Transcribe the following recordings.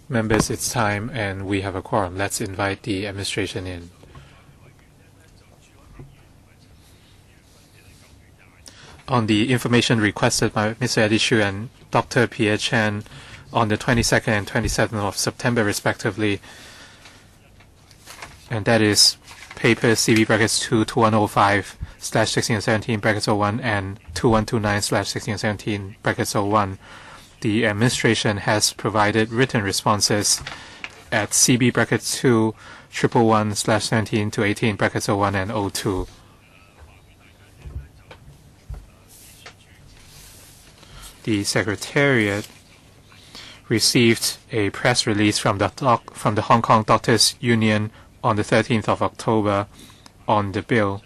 Members, it's time and we have a quorum. Let's invite the administration in. On the information requested by Mr. Eddie Xu and Dr. Pierre Chen on the 22nd and 27th of September, respectively, and that is paper CB brackets 2105/1617 brackets 01 and 2129/1617 brackets 01. The administration has provided written responses at CB brackets 2111/17 to 18 brackets 01 and 02. The Secretariat received a press release from the Hong Kong Doctors Union on the 13th of October on the bill.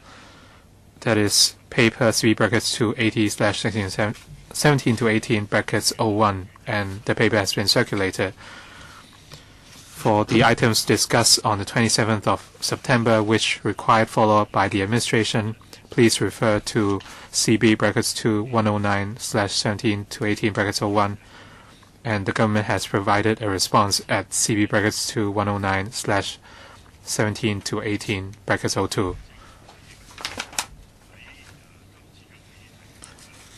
That is paper CB brackets 280/17 to 18 brackets 01, and the paper has been circulated. For the items discussed on the 27th of September, which required follow-up by the administration, please refer to CB brackets 2109/17 to 18 brackets 01, and the government has provided a response at CB brackets 2109/17 to 18 brackets 02.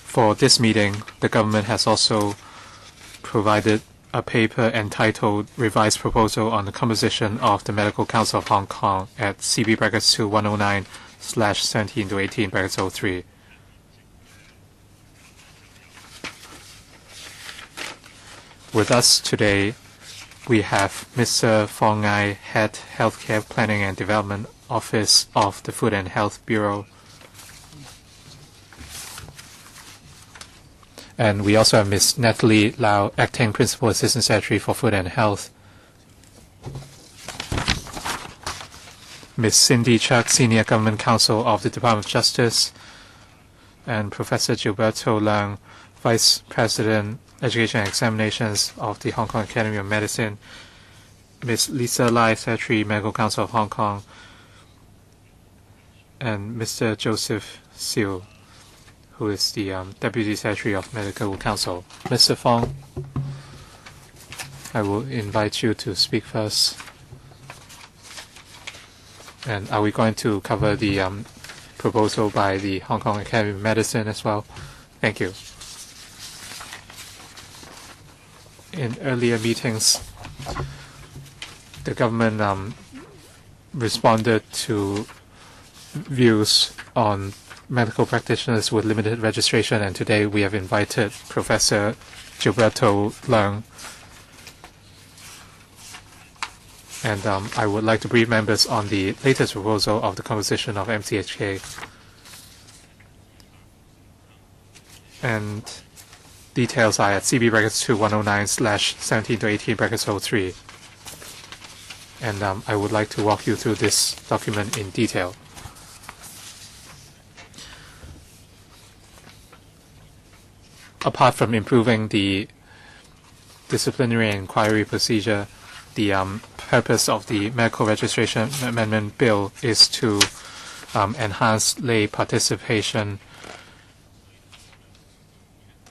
For this meeting, the government has also provided a paper entitled Revised Proposal on the Composition of the Medical Council of Hong Kong at CB brackets 2109/17 to 18 brackets 03. With us today, we have Mr. Fong Ngai, Head Healthcare Planning and Development Office of the Food and Health Bureau. And we also have Ms. Natalie Lau, Acting Principal Assistant Secretary for Food and Health. Ms. Cindy Chuck, Senior Government Counsel of the Department of Justice. And Professor Gilberto Leung, Vice President, Education and Examinations of the Hong Kong Academy of Medicine. Ms. Lisa Lai, Secretary, Medical Council of Hong Kong. And Mr. Joseph Siu, who is the Deputy Secretary of Medical Council. Mr. Fong, I will invite you to speak first. And are we going to cover the proposal by the Hong Kong Academy of Medicine as well? Thank you. In earlier meetings, the government responded to views on medical practitioners with limited registration, and today we have invited Professor Gilberto Leung. And I would like to brief members on the latest proposal of the composition of MCHK. And details are at CB brackets 2109/17 to 18 brackets 03. And I would like to walk you through this document in detail. Apart from improving the disciplinary inquiry procedure, the purpose of the Medical Registration Amendment Bill is to enhance lay participation.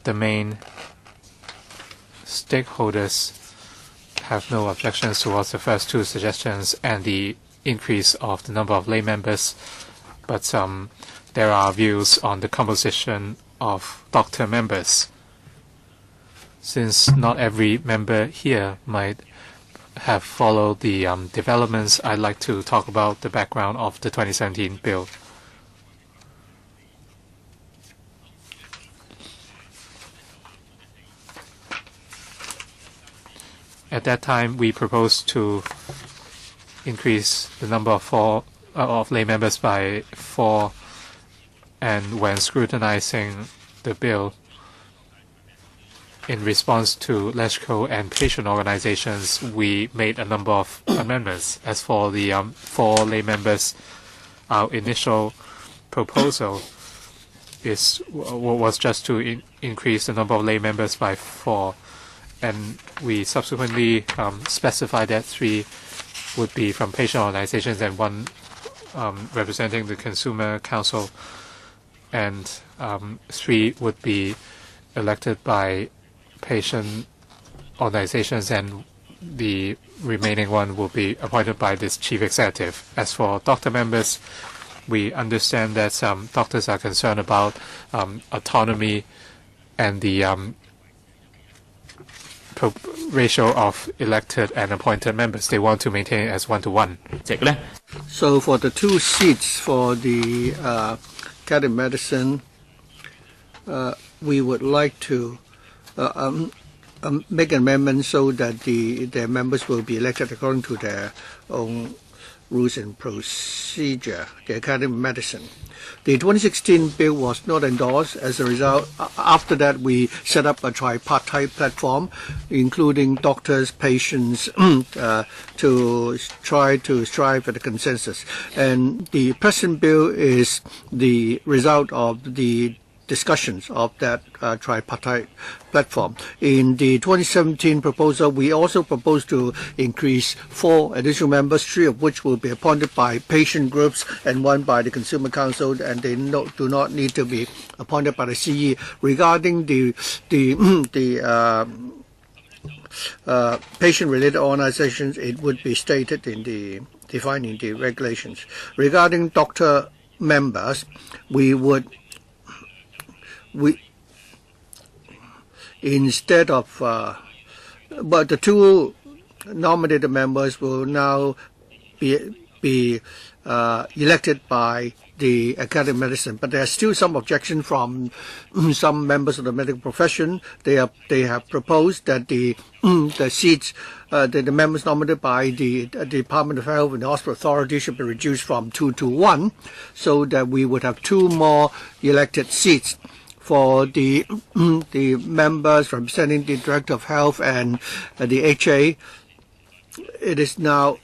The main stakeholders have no objections towards the first two suggestions and the increase of the number of lay members, but there are views on the composition of doctor members. Since not every member here might have followed the developments, I'd like to talk about the background of the 2017 bill. At that time, we proposed to increase the number of lay members by 4. And when scrutinizing the bill, in response to LegCo and patient organizations, we made a number of amendments. As for the 4 lay members, our initial proposal was just to increase the number of lay members by 4, and we subsequently specified that 3 would be from patient organizations and 1 representing the Consumer Council, and 3 would be elected by patient organizations, and the remaining one will be appointed by this chief executive. As for doctor members, we understand that some doctors are concerned about autonomy and the ratio of elected and appointed members. They want to maintain it as 1-to-1. So for the 2 seats for the academic medicine, we would like to make an amendment so that their members will be elected according to their own rules and procedure, the academic medicine. The 2016 bill was not endorsed. As a result, after that, we set up a tripartite platform, including doctors, patients, to try to strive for the consensus. And the present bill is the result of the discussions of that tripartite platform. In the 2017 proposal, we also proposed to increase 4 additional members, 3 of which will be appointed by patient groups and 1 by the Consumer Council, and they do not need to be appointed by the CE. Regarding the patient-related organizations, it would be stated in the defining the regulations. Regarding doctor members, instead of but the 2 nominated members will now be elected by the academic medicine, but there are still some objection from some members of the medical profession. They have proposed that the seats the members nominated by the Department of Health and the Hospital Authority should be reduced from 2-to-1, so that we would have 2 more elected seats for the members representing the Director of Health and the HA. It is now,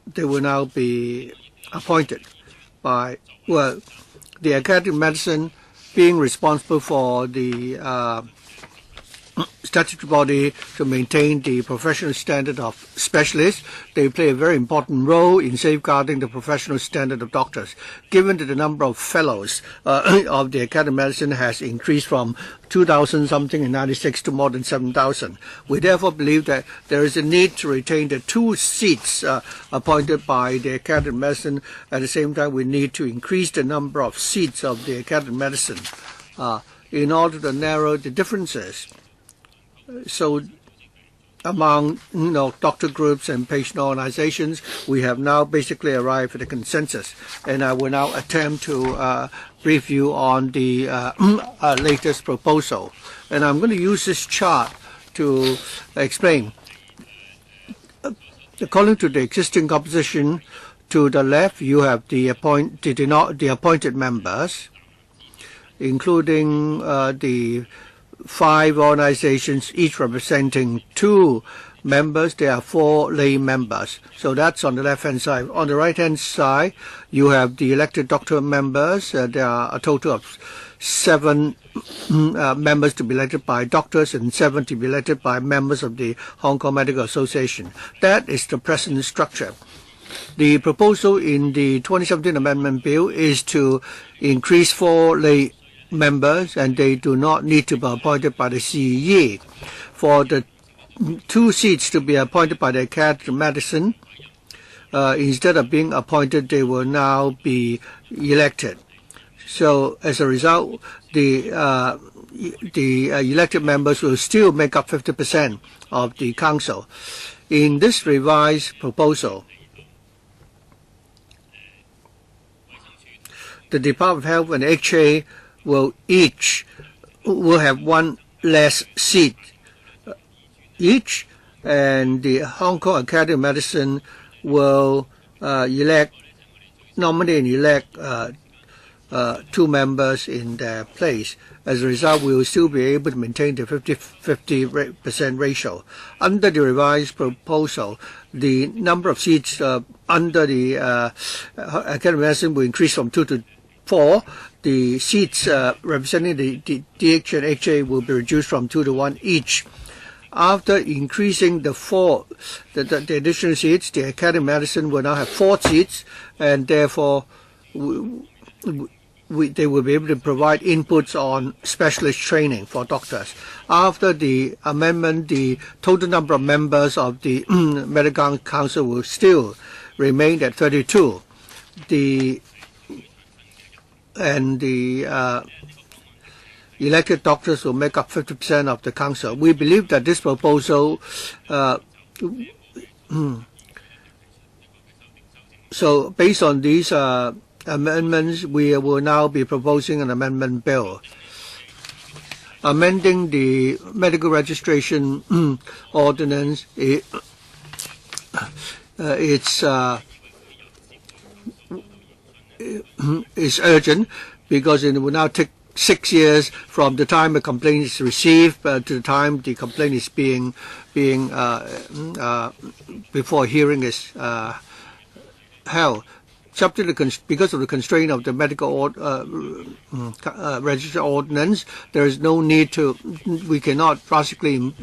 they will now be appointed by, well, the academic medicine being responsible for the statutory body to maintain the professional standard of specialists. They play a very important role in safeguarding the professional standard of doctors. Given that the number of fellows of the academic medicine has increased from 2,000 something in 96 to more than 7,000, we therefore believe that there is a need to retain the 2 seats appointed by the academic medicine. At the same time, we need to increase the number of seats of the academic medicine in order to narrow the differences. So among doctor groups and patient organizations, we have now basically arrived at a consensus, and I will now attempt to brief you on the latest proposal. And I'm going to use this chart to explain. According to the existing composition, to the left you have the appointed members, including the 5 organizations, each representing 2 members. There are 4 lay members. So that's on the left-hand side. On the right-hand side, you have the elected doctor members. There are a total of 7 members to be elected by doctors and 7 to be elected by members of the Hong Kong Medical Association. That is the present structure. The proposal in the 2017 Amendment Bill is to increase 4 lay members, and they do not need to be appointed by the CEE. For the 2 seats to be appointed by the academic medicine, instead of being appointed, they will now be elected. So as a result, the elected members will still make up 50% of the council. In this revised proposal, the Department of Health and HA will have 1 less seat each, and the Hong Kong Academy of Medicine will nominate and elect 2 members in their place. As a result, we will still be able to maintain the 50% ratio. Under the revised proposal, the number of seats under the Academy of Medicine will increase from 2 to 4. The seats representing the DH and HA will be reduced from 2-to-1 each. After increasing the additional seats, the Academy of Medicine will now have 4 seats, and therefore they will be able to provide inputs on specialist training for doctors. After the amendment, the total number of members of the Medical Council will still remain at 32. The elected doctors will make up 50% of the council. We believe that this proposal, so based on these amendments, we will now be proposing an amendment bill amending the medical registration ordinance. It's urgent because it will now take 6 years from the time a complaint is received to the time the complaint is being before hearing is held. Because of the constraint of the medical register ordinance, there is no need we cannot drastically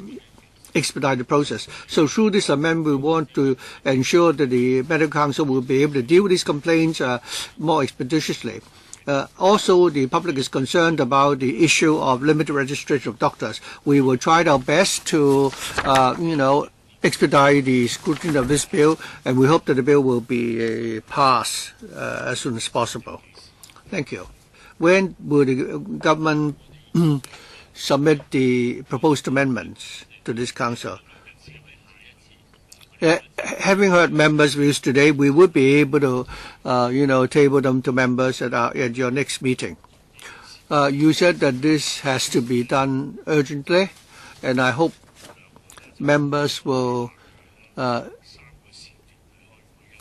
expedite the process. So through this amendment, we want to ensure that the Medical Council will be able to deal with these complaints more expeditiously. Also, the public is concerned about the issue of limited registration of doctors. We will try our best to, expedite the scrutiny of this bill, and we hope that the bill will be passed as soon as possible. Thank you. When will the government submit the proposed amendments to this council? Having heard members' views today, we would be able to, table them to members at your next meeting. You said that this has to be done urgently, and I hope members will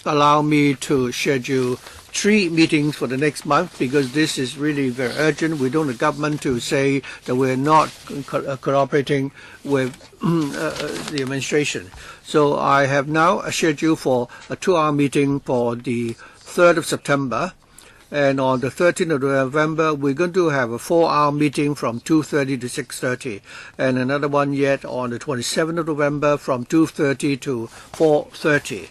allow me to schedule 3 meetings for the next month, because this is really very urgent. We don't want the government to say that we're not cooperating with the administration. So I have now a schedule for a 2-hour meeting for the 3rd of September. And on the 13th of November, we're going to have a 4-hour meeting from 2:30 to 6:30. And another one yet on the 27th of November from 2:30 to 4:30.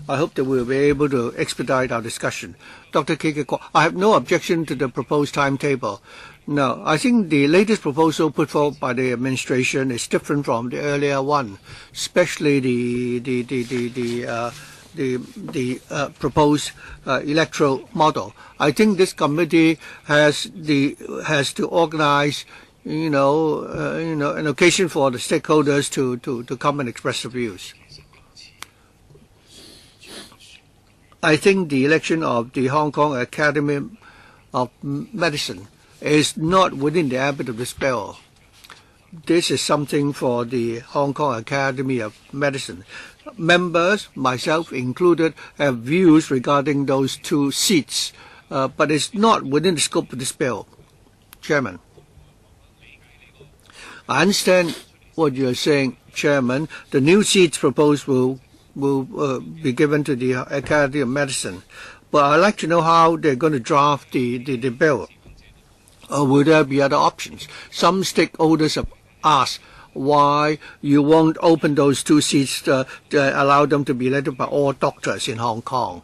I hope that we'll be able to expedite our discussion. Dr. Kikiko, I have no objection to the proposed timetable. No, I think the latest proposal put forward by the administration is different from the earlier one, especially the proposed electoral model. I think this committee has to organize, an occasion for the stakeholders to come and express their views. I think the election of the Hong Kong Academy of Medicine is not within the ambit of this bill. This is something for the Hong Kong Academy of Medicine. Members, myself included, have views regarding those 2 seats, but it's not within the scope of this bill. Chairman, I understand what you're saying, Chairman. The new seats proposed will be given to the Academy of Medicine, but I'd like to know how they're going to draft the bill. Or will there be other options? Some stakeholders have asked why you won't open those 2 seats to allow them to be elected by all doctors in Hong Kong.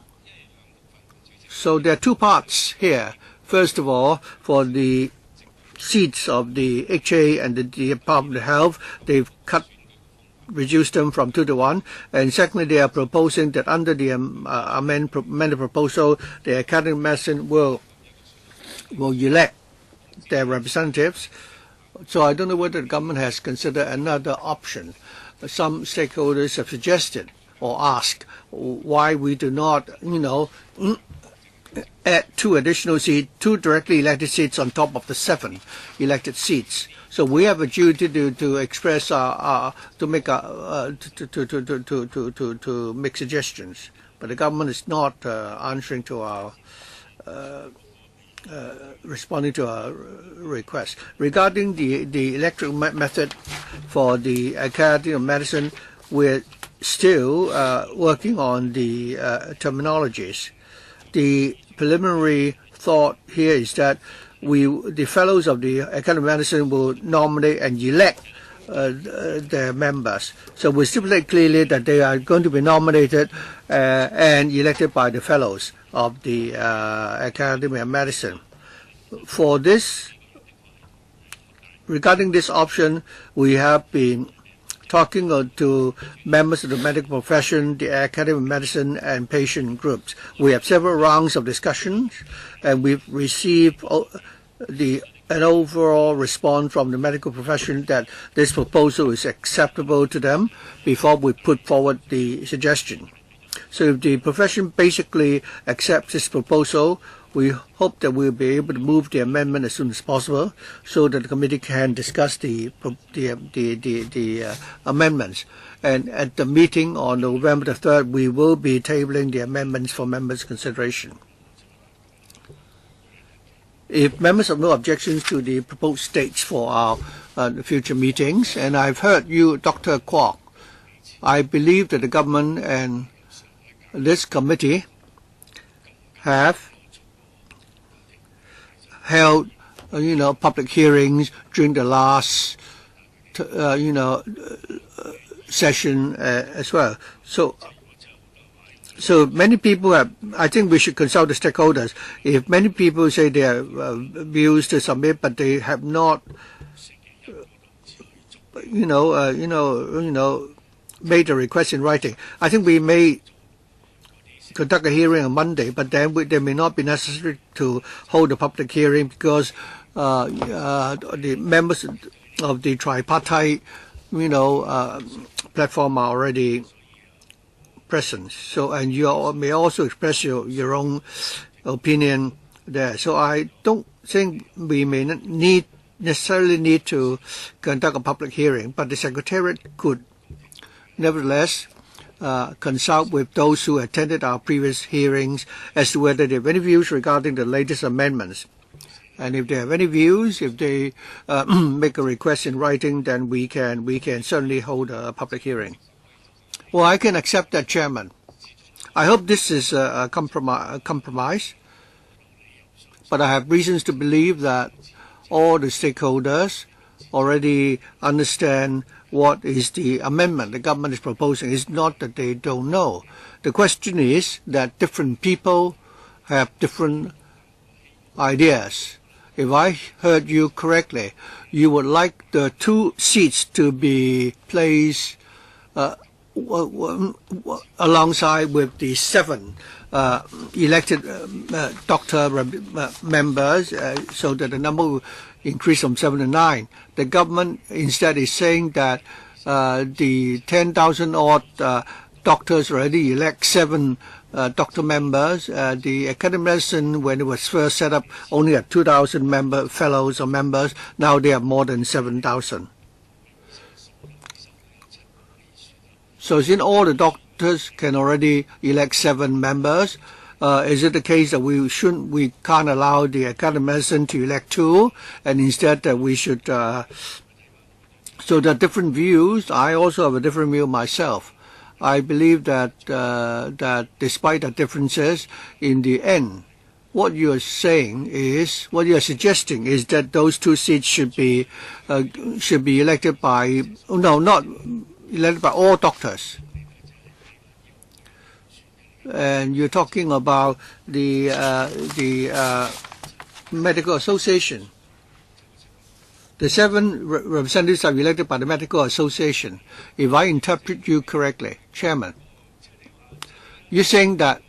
So there are 2 parts here. First of all, for the seats of the HA and the Department of Health, they've reduced them from 2 to 1. And secondly, they are proposing that under the amended proposal, the Academy of Medicine will elect their representatives. So I don't know whether the government has considered another option. Some stakeholders have suggested or asked why we do not, add 2 additional seats, 2 directly elected seats on top of the 7 elected seats. So we have a duty to express to make suggestions. But the government is not answering to our responding to our request. Regarding the electoral method for the Academy of Medicine, we're still working on the terminologies. The preliminary thought here is that the fellows of the Academy of Medicine will nominate and elect their members. So we stipulate clearly that they are going to be nominated and elected by the fellows of the Academy of Medicine. For this, regarding this option, we have been talking to members of the medical profession, the Academy of Medicine, and patient groups. We have several rounds of discussions, and we've received an overall response from the medical profession that this proposal is acceptable to them before we put forward the suggestion. So if the profession basically accepts this proposal, we hope that we'll be able to move the amendment as soon as possible so that the committee can discuss the amendments. And at the meeting on November the 3rd, we will be tabling the amendments for members' consideration. If members have no objections to the proposed dates for our future meetings, and I've heard you, Dr. Kwok, I believe that the government and this committee have held, public hearings during the last, session as well. So many people have, I think we should consult the stakeholders. If many people say they have views to submit, but they have not, made a request in writing, I think we may conduct a hearing on Monday, but then they may not be necessary to hold a public hearing because the members of the tripartite, platform are already present. So, and you may also express your own opinion there. So I don't think we may necessarily need to conduct a public hearing, but the Secretariat could nevertheless consult with those who attended our previous hearings as to whether they have any views regarding the latest amendments. And if they have any views, if they make a request in writing, then we can certainly hold a public hearing. Well, I can accept that, Chairman. I hope this is a compromise, but I have reasons to believe that all the stakeholders already understand what is the amendment the government is proposing. It's not that they don't know. The question is that different people have different ideas. If I heard you correctly, you would like the 2 seats to be placed alongside with the 7 elected doctor members, so that the number will increase from 7 to 9. The government instead is saying that the 10,000 odd doctors already elect 7 doctor members. The Academy of Medicine, when it was first set up, only had 2,000 fellows or members. Now they have more than 7,000. So since all the doctors can already elect 7 members, is it the case that we can't allow the Academy of Medicine to elect 2, and instead that we should? So there are different views. I also have a different view myself. I believe that despite the differences, in the end, what you are suggesting is that those 2 seats should be elected by not elected by all doctors. And you're talking about the medical association. The 7 representatives are elected by the medical association. If I interpret you correctly, Chairman, you're saying that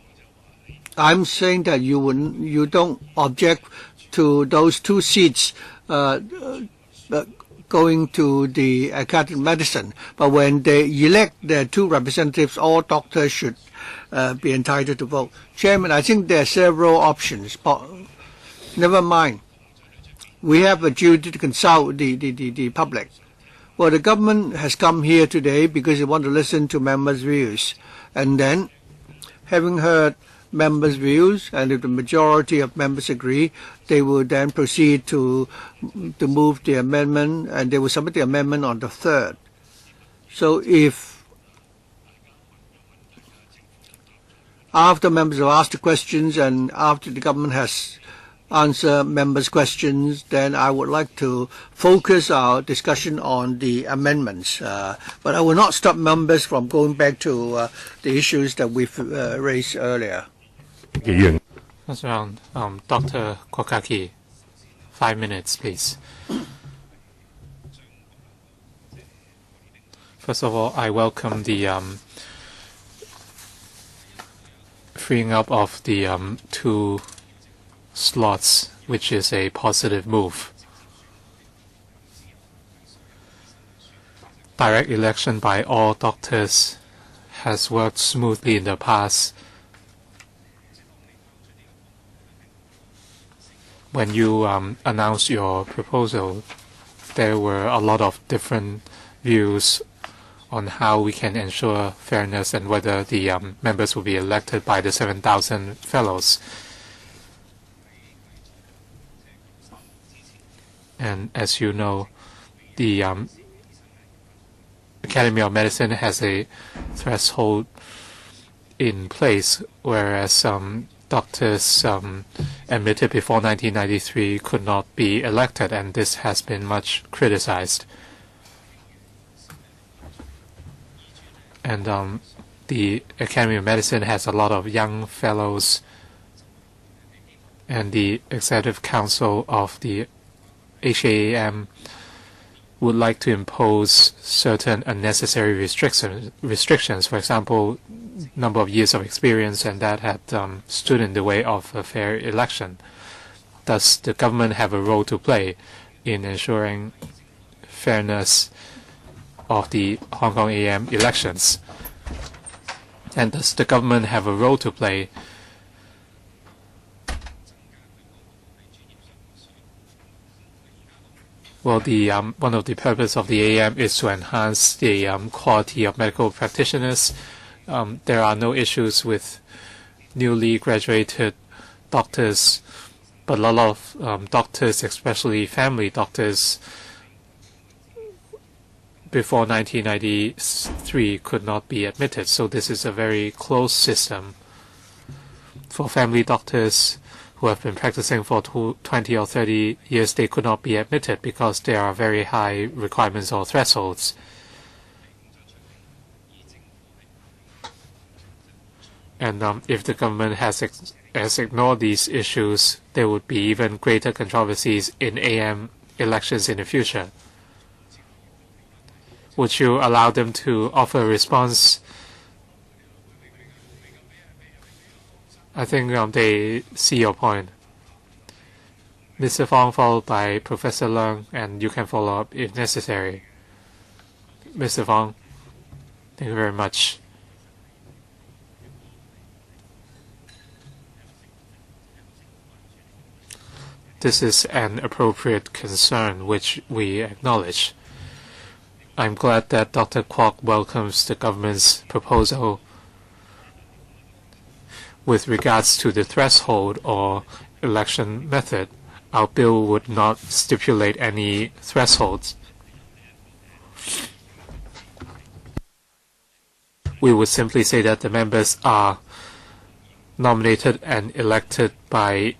I'm saying that you don't object to those 2 seats going to the Academy of Medicine, but when they elect their 2 representatives, all doctors should be entitled to vote. Chairman, I think there are several options, but never mind. We have a duty to consult the public. Well, the government has come here today because they want to listen to members' views. And then, having heard members' views, and if the majority of members agree, they will then proceed to move the amendment, and they will submit the amendment on the 3rd. So if after members have asked the questions and after the government has answered members' questions, then I would like to focus our discussion on the amendments. But I will not stop members from going back to the issues that we've raised earlier. First round, Dr. Kokaki, 5 minutes, please. First of all, I welcome the freeing up of the 2 slots, which is a positive move. Direct election by all doctors has worked smoothly in the past. When you announced your proposal, there were a lot of different views on how we can ensure fairness and whether the members will be elected by the 7,000 fellows. And as you know, the Academy of Medicine has a threshold in place, whereas doctors admitted before 1993 could not be elected, and this has been much criticized. And the Academy of Medicine has a lot of young fellows, and the Executive Council of the HAAM would like to impose certain unnecessary restrictions, for example, number of years of experience, and that had stood in the way of a fair election. Does the government have a role to play in ensuring fairness of the Hong Kong AM elections? And does the government have a role to play Well, the one of the purpose of the AM is to enhance the quality of medical practitioners. There are no issues with newly graduated doctors, but a lot of doctors, especially family doctors, before 1993 could not be admitted. So this is a very closed system. For family doctors who have been practicing for 20 or 30 years, they could not be admitted because there are very high requirements or thresholds. And if the government has ignored these issues, there would be even greater controversies in AM elections in the future. Would you allow them to offer a response? I think they see your point. Mr. Fong, followed by Professor Leung, and you can follow up if necessary. Mr. Fong, thank you very much. This is an appropriate concern which we acknowledge. I'm glad that Dr. Kwok welcomes the government's proposal with regards to the threshold or election method. Our bill would not stipulate any thresholds. We would simply say that the members are nominated and elected by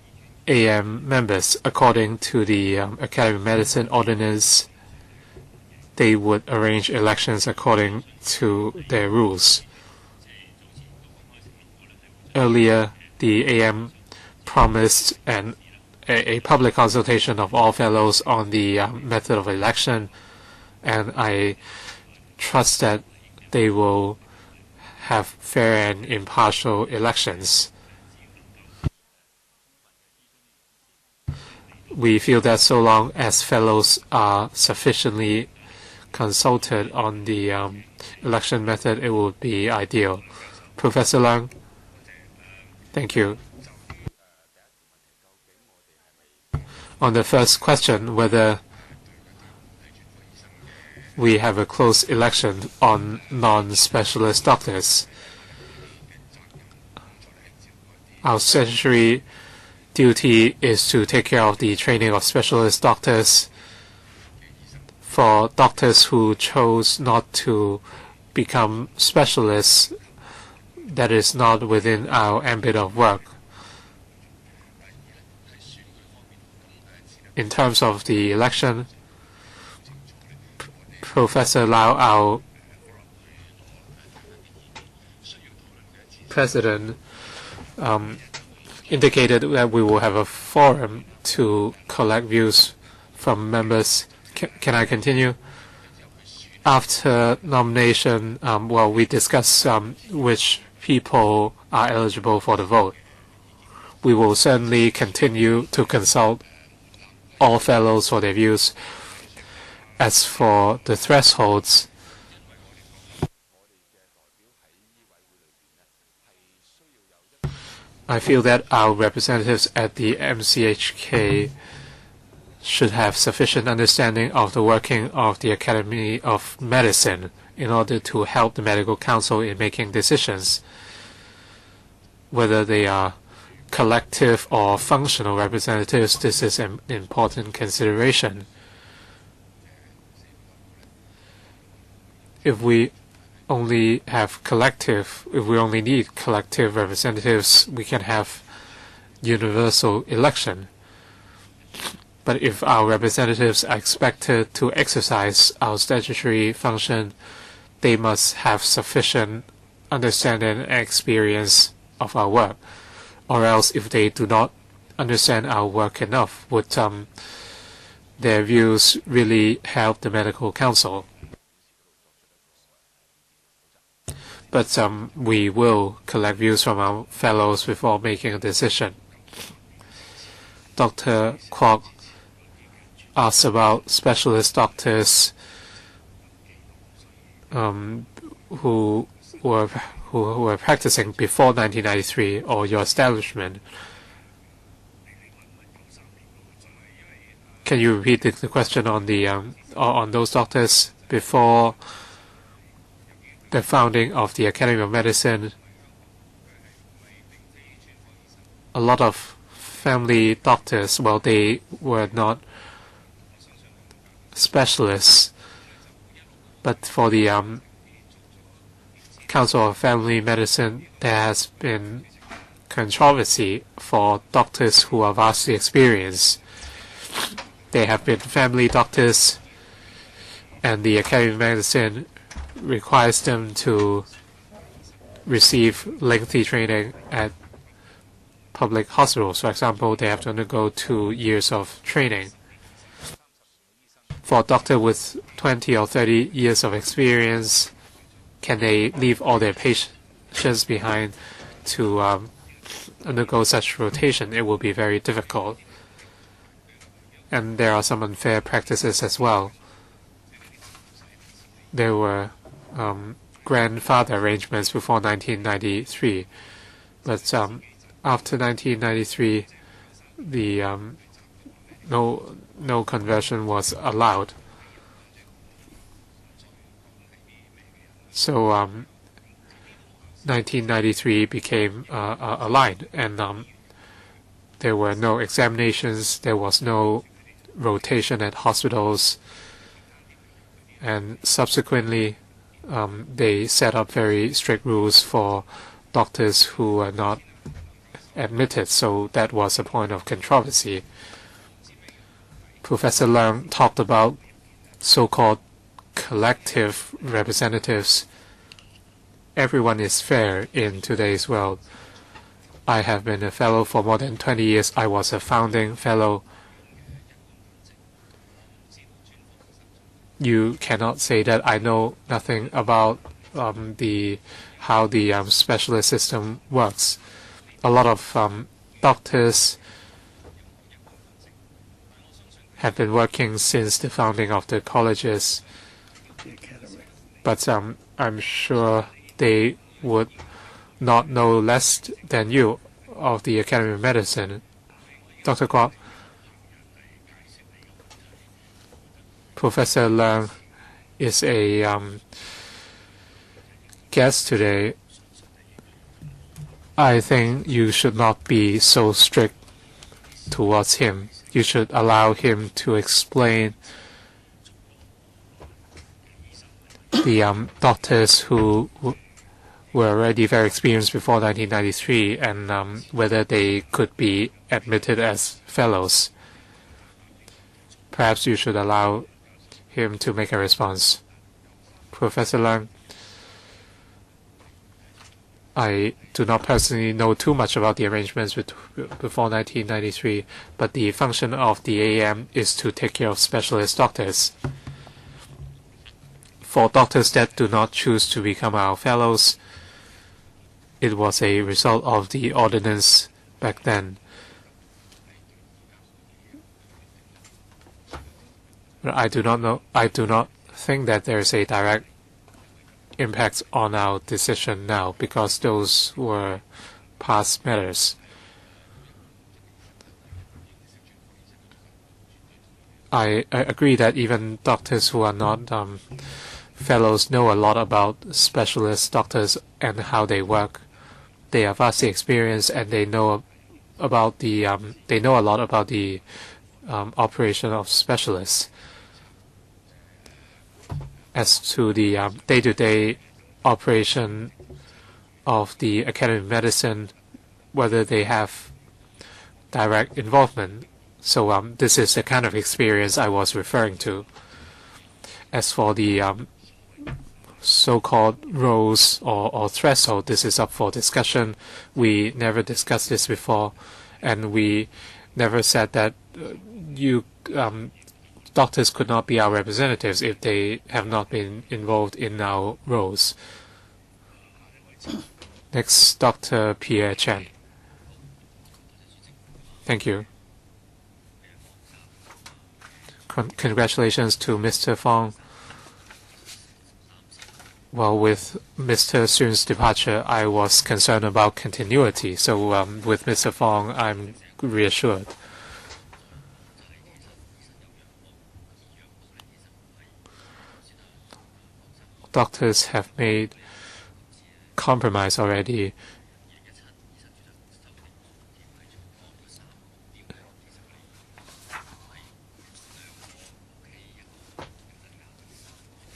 AM members according to the Academy of Medicine ordinance. They would arrange elections according to their rules. Earlier, the AM promised a public consultation of all fellows on the method of election, and I trust that they will have fair and impartial elections. We feel that so long as fellows are sufficiently consulted on the election method, it would be ideal. Professor Leung. Thank you. On the first question, whether we have a close election on non-specialist doctors, our statutory duty is to take care of the training of specialist doctors. For doctors who chose not to become specialists, that is not within our ambit of work. In terms of the election, Professor Lau, our president, indicated that we will have a forum to collect views from members. Can I continue? After nomination, well, we discuss which people are eligible for the vote. We will certainly continue to consult all fellows for their views. As for the thresholds, I feel that our representatives at the MCHK should have sufficient understanding of the working of the Academy of Medicine in order to help the Medical Council in making decisions, whether they are collective or functional representatives. This is an important consideration. If we only need collective representatives, we can have universal election. But if our representatives are expected to exercise our statutory function, they must have sufficient understanding and experience of our work. Or else, if they do not understand our work enough, would their views really help the Medical Council? But we will collect views from our fellows before making a decision. Dr. Kwok asked about specialist doctors who were practicing before 1993 or your establishment. Can you repeat the question on the on those doctors before the founding of the Academy of Medicine? A lot of family doctors, well, they were not specialists, but for the Council of Family Medicine, there has been controversy for doctors who are vastly experienced. They have been family doctors, and the Academy of Medicine requires them to receive lengthy training at public hospitals. For example, they have to undergo 2 years of training. For a doctor with 20 or 30 years of experience, can they leave all their patients behind to undergo such rotation? It will be very difficult. And there are some unfair practices as well. There were grandfather arrangements before 1993, but after 1993, the no conversion was allowed. So 1993 became a line, and there were no examinations, there was no rotation at hospitals, and subsequently they set up very strict rules for doctors who were not admitted, so that was a point of controversy. Professor Leung talked about so-called collective representatives. Everyone is fair in today's world. I have been a fellow for more than 20 years. I was a founding fellow. You cannot say that I know nothing about how the specialist system works. A lot of doctors have been working since the founding of the colleges, but I'm sure they would not know less than you of the Academy of Medicine. Dr. Kwok, Professor Leung is a guest today. I think you should not be so strict towards him. You should allow him to explain the doctors who were already very experienced before 1993 and whether they could be admitted as fellows. Perhaps you should allow him to make a response. Professor Leung, I do not personally know too much about the arrangements before 1993, but the function of the AAM is to take care of specialist doctors. For doctors that do not choose to become our fellows, it was a result of the ordinance back then. I do not think that there is a direct impact on our decision now, because those were past matters. I agree that even doctors who are not fellows know a lot about specialist doctors and how they work. They are vastly experienced, and they know about the they know a lot about the operation of specialists. As to the day-to-day operation of the Academy of Medicine, whether they have direct involvement. So this is the kind of experience I was referring to. As for the so-called roles or threshold, this is up for discussion. We never discussed this before, and we never said that doctors could not be our representatives if they have not been involved in our roles. Next, Dr. Pierre Chen. Thank you. Congratulations to Mr. Fong. Well, with Mr. Sun's departure, I was concerned about continuity. So with Mr. Fong, I'm reassured. Doctors have made compromise already.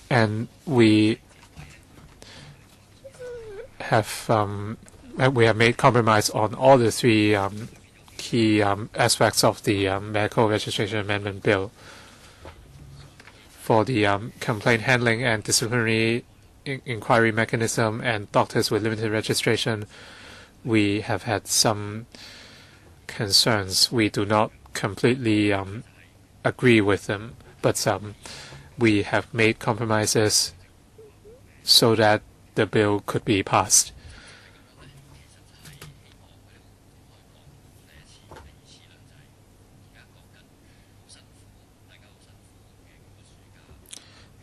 And we have made compromise on all the three key aspects of the Medical Registration Amendment Bill. For the complaint handling and disciplinary inquiry mechanism and doctors with limited registration, we have had some concerns. We do not completely agree with them, but we have made compromises so that the bill could be passed.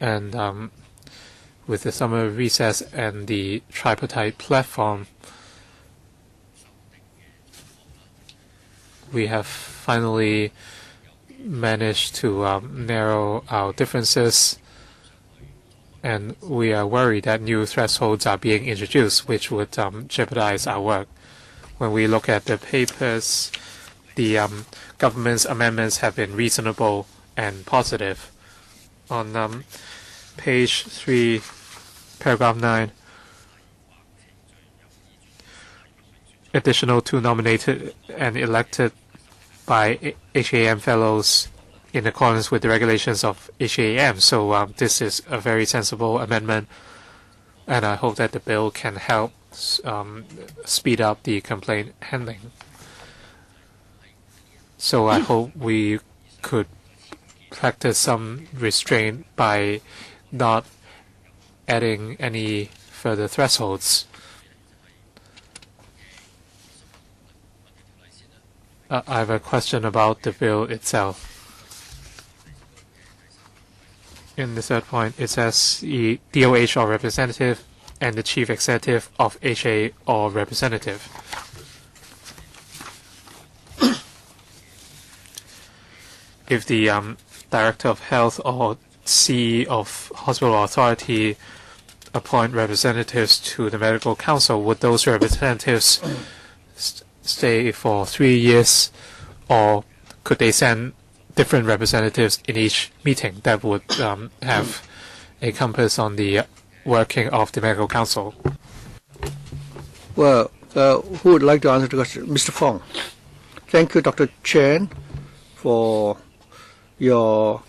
And with the summer recess and the tripartite platform, we have finally managed to narrow our differences, and we are worried that new thresholds are being introduced, which would jeopardize our work. When we look at the papers, the government's amendments have been reasonable and positive. On page 3, paragraph 9, additional 2 nominated and elected by HAM fellows in accordance with the regulations of HAM. So this is a very sensible amendment, and I hope that the bill can help speed up the complaint handling. So I hope we could practice some restraint by not adding any further thresholds. I have a question about the bill itself. In the third point, it says the DOH or representative and the chief executive of HA or representative. If the Director of Health or CEO of Hospital Authority appoint representatives to the Medical Council, would those representatives stay for 3 years, or could they send different representatives in each meeting that would have a compass on the working of the Medical Council? Well, who would like to answer the question? Mr. Fong. Thank you, Dr. Chen, for your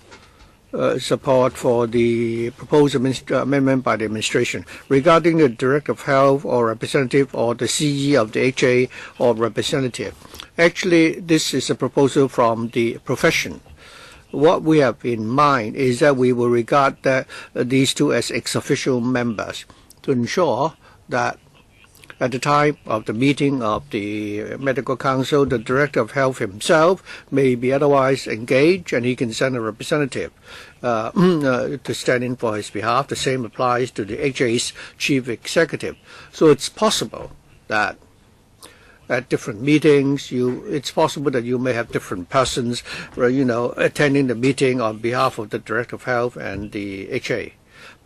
support for the proposed amendment by the administration regarding the Director of Health or representative or the CE of the HA or representative. Actually, this is a proposal from the profession. What we have in mind is that we will regard these two as ex-officio members to ensure that at the time of the meeting of the Medical Council, the Director of Health himself may be otherwise engaged and he can send a representative to stand in for his behalf. The same applies to the HA's Chief Executive. So it's possible that at different meetings, it's possible that you may have different persons, attending the meeting on behalf of the Director of Health and the HA.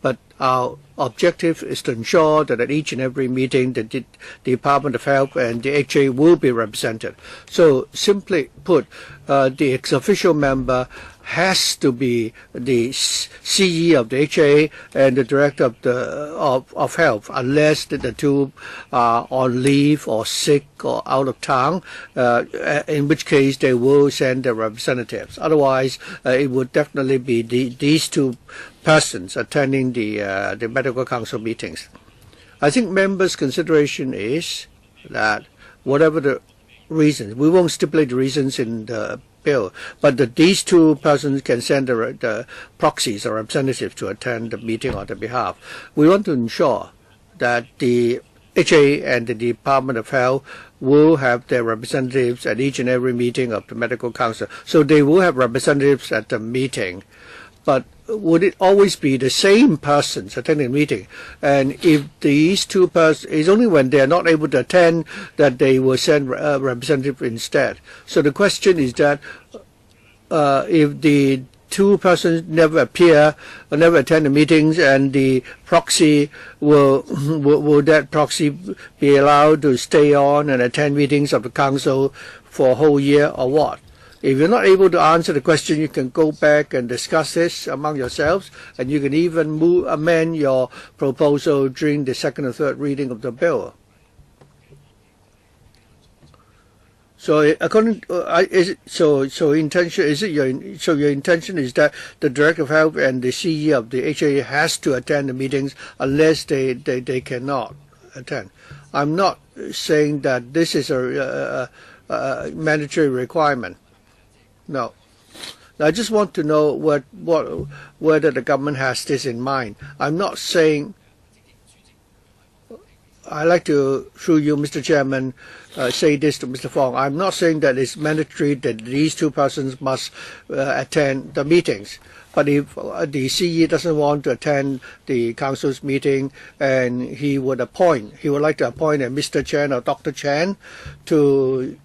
But our objective is to ensure that at each and every meeting, the Department of Health and the HA will be represented. So simply put, the ex-officio member has to be the CE of the HA and the Director of Health, unless the two are on leave or sick or out of town, in which case they will send their representatives. Otherwise, it would definitely be these two persons attending the Medical Council meetings. I think members' consideration is that whatever the reasons, we won't stipulate the reasons in the bill, but that these two persons can send the proxies or representatives to attend the meeting on their behalf. We want to ensure that the HA and the Department of Health will have their representatives at each and every meeting of the Medical Council. So they will have representatives at the meeting. But would it always be the same persons attending the meeting? And if these two persons, it's only when they are not able to attend that they will send a representative instead. So the question is that if the two persons never appear or never attend the meetings, and the proxy will that proxy be allowed to stay on and attend meetings of the council for a whole year, or what? If you're not able to answer the question, you can go back and discuss this among yourselves, and you can even amend your proposal during the second or third reading of the bill. So, your intention is that the Director of Health and the CE of the HA has to attend the meetings unless they cannot attend. I'm not saying that this is a mandatory requirement. No. I just want to know whether the government has this in mind. I'm not saying, I'd like to, through you, Mr. Chairman, say this to Mr. Fong. I'm not saying that it's mandatory that these two persons must attend the meetings. But if the CE doesn't want to attend the council's meeting, and he would like to appoint a Mr. Chen or Dr. Chen to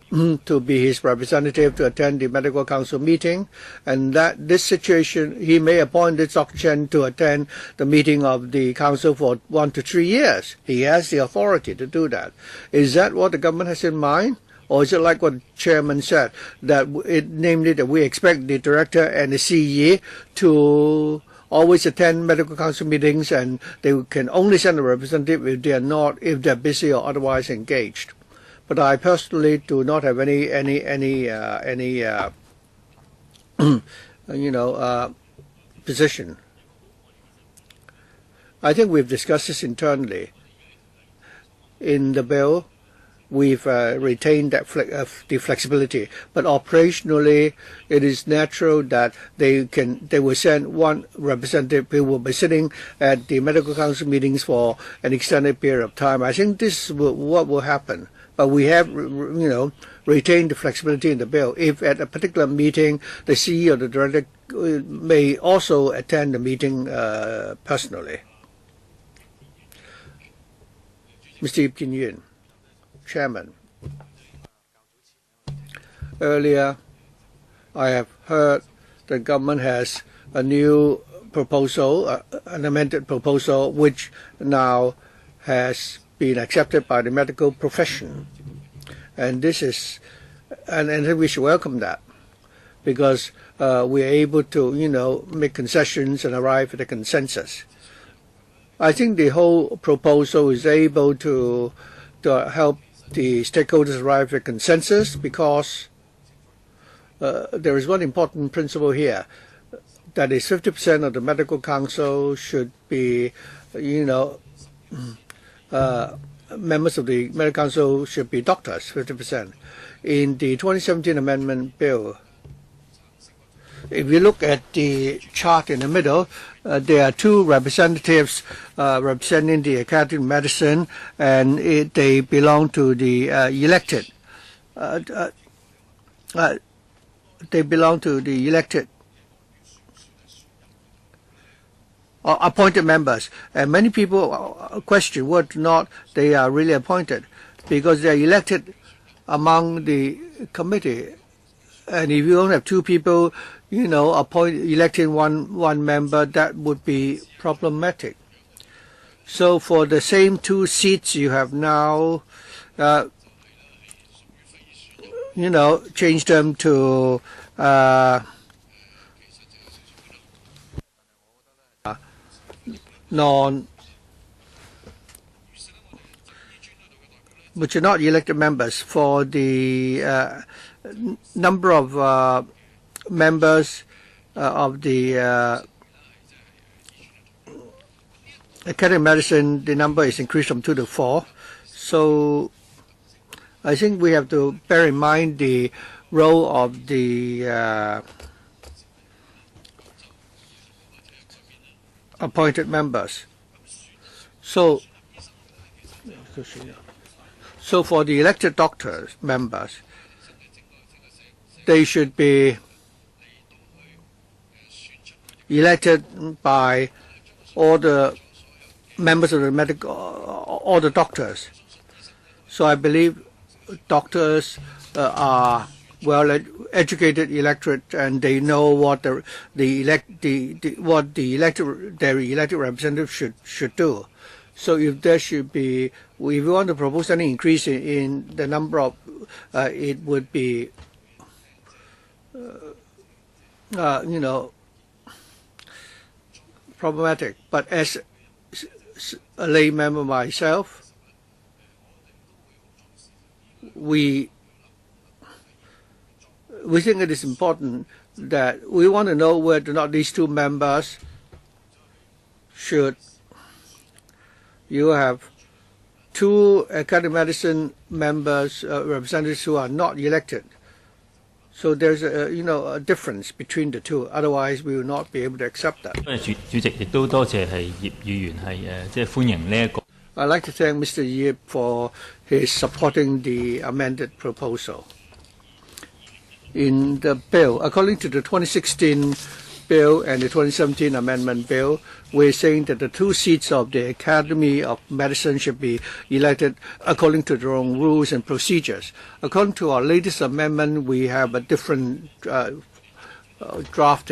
be his representative to attend the Medical Council meeting, and that this situation, he may appoint this Dr. Chen to attend the meeting of the council for 1 to 3 years. He has the authority to do that. Is that what the government has in mind? Or is it like what the chairman said, namely that we expect the director and the CE to always attend Medical Council meetings, and they can only send a representative if they're busy or otherwise engaged? But I personally do not have any position. I think we've discussed this internally. In the bill, we've retained that the flexibility, but operationally, it is natural that they will send one representative who will be sitting at the Medical Council meetings for an extended period of time. I think this is what will happen. But we have, retained the flexibility in the bill. If at a particular meeting, the CE or the director may also attend the meeting personally. Mr. Ip Kin Yuen, Chairman. Earlier, I have heard the government has a new proposal, an amended proposal, which now has been accepted by the medical profession. And this is, and I think we should welcome that, because we are able to, make concessions and arrive at a consensus. I think the whole proposal is able to help the stakeholders arrive at a consensus, because there is one important principle here. that is 50% of the medical council should be, members of the medical council should be doctors, 50%. In the 2017 amendment bill, if you look at the chart in the middle, there are two representatives representing the Academy of Medicine, and they belong to the elected. They belong to the elected or appointed members. And many people question whether or not they are really appointed, because they are elected among the committee. And if you only have two people, electing one member, that would be problematic. So for the same two seats you have now, change them to which are not elected members. For the number of members of the Academy of Medicine, the number is increased from 2 to 4. So I think we have to bear in mind the role of the appointed members. So for the elected doctors members, they should be elected by all the members of the medical, all the doctors. So I believe doctors are well-educated electorate, and they know what their elected representatives should do. So if there should be, if we want to propose any increase in the number of, it would be, problematic. But as a lay member myself, we think it is important that we want to know whether or not these two members should. You have two Academy of Medicine members, representatives who are not elected. So there's a difference between the two. Otherwise, we will not be able to accept that. 主席亦都多謝係葉議員係歡迎呢一個。I'd like to thank Mr. Yip for his supporting the amended proposal. In the bill, according to the 2016 bill and the 2017 amendment bill, we're saying that the two seats of the Academy of Medicine should be elected according to their own rules and procedures. According to our latest amendment, we have a different draft.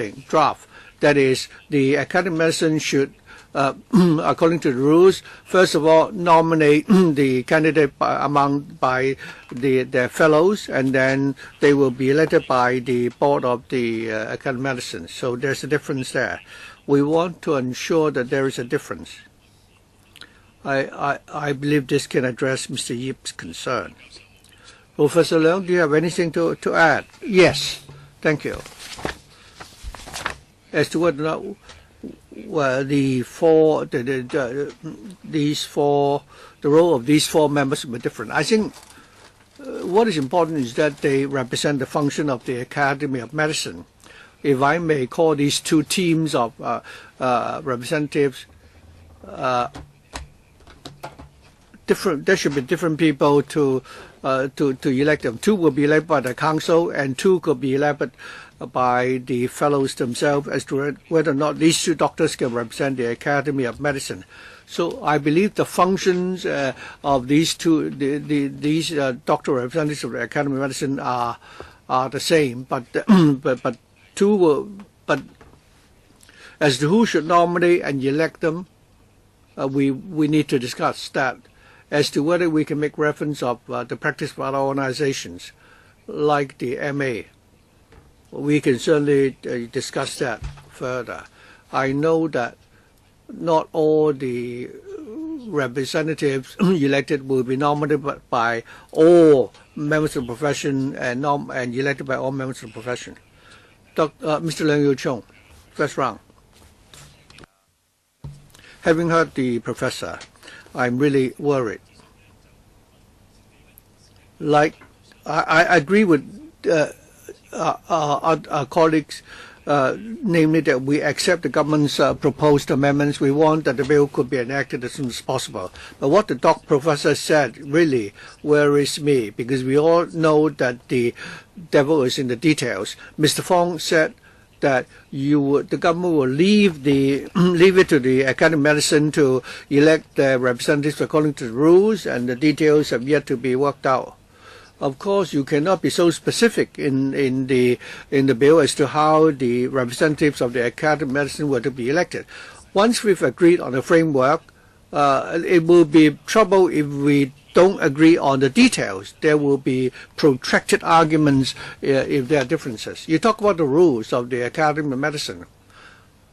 That is, the Academy of Medicine should, according to the rules, first of all, nominate the candidate by their fellows, and then they will be elected by the board of the Academy of Medicine. So there's a difference there. We want to ensure that there is a difference. I believe this can address Mr. Yip's concern. Professor Leung, do you have anything to add? Yes, thank you. As to whether or not the role of these four members will be different. I think what is important is that they represent the function of the Academy of Medicine. If I may call these two teams of representatives different, there should be different people to elect them. Two will be elected by the council, and two could be elected by the fellows themselves, as to whether or not these two doctors can represent the Academy of Medicine. So I believe the functions of these two, these doctor representatives of the Academy of Medicine are the same, but two will, but as to who should nominate and elect them, we need to discuss that. As to whether we can make reference of the practice of other organizations, like the MA, we can certainly discuss that further. I know that not all the representatives elected will be nominated by all members of the profession and elected by all members of the profession. Mr. Leung Yiu-chung first round. Having heard the professor, I'm really worried. Like, I agree with our colleagues, namely that we accept the government's proposed amendments. We want that the bill could be enacted as soon as possible. But what the professor said really worries me, because we all know that the devil is in the details. Mr. Fong said that the government will leave it to the Academy of Medicine to elect their representatives according to the rules, and the details have yet to be worked out. Of course, you cannot be so specific in the bill as to how the representatives of the Academy of Medicine were to be elected. Once we've agreed on a framework, it will be trouble if we don't agree on the details. There will be protracted arguments if there are differences. You talk about the rules of the Academy of Medicine.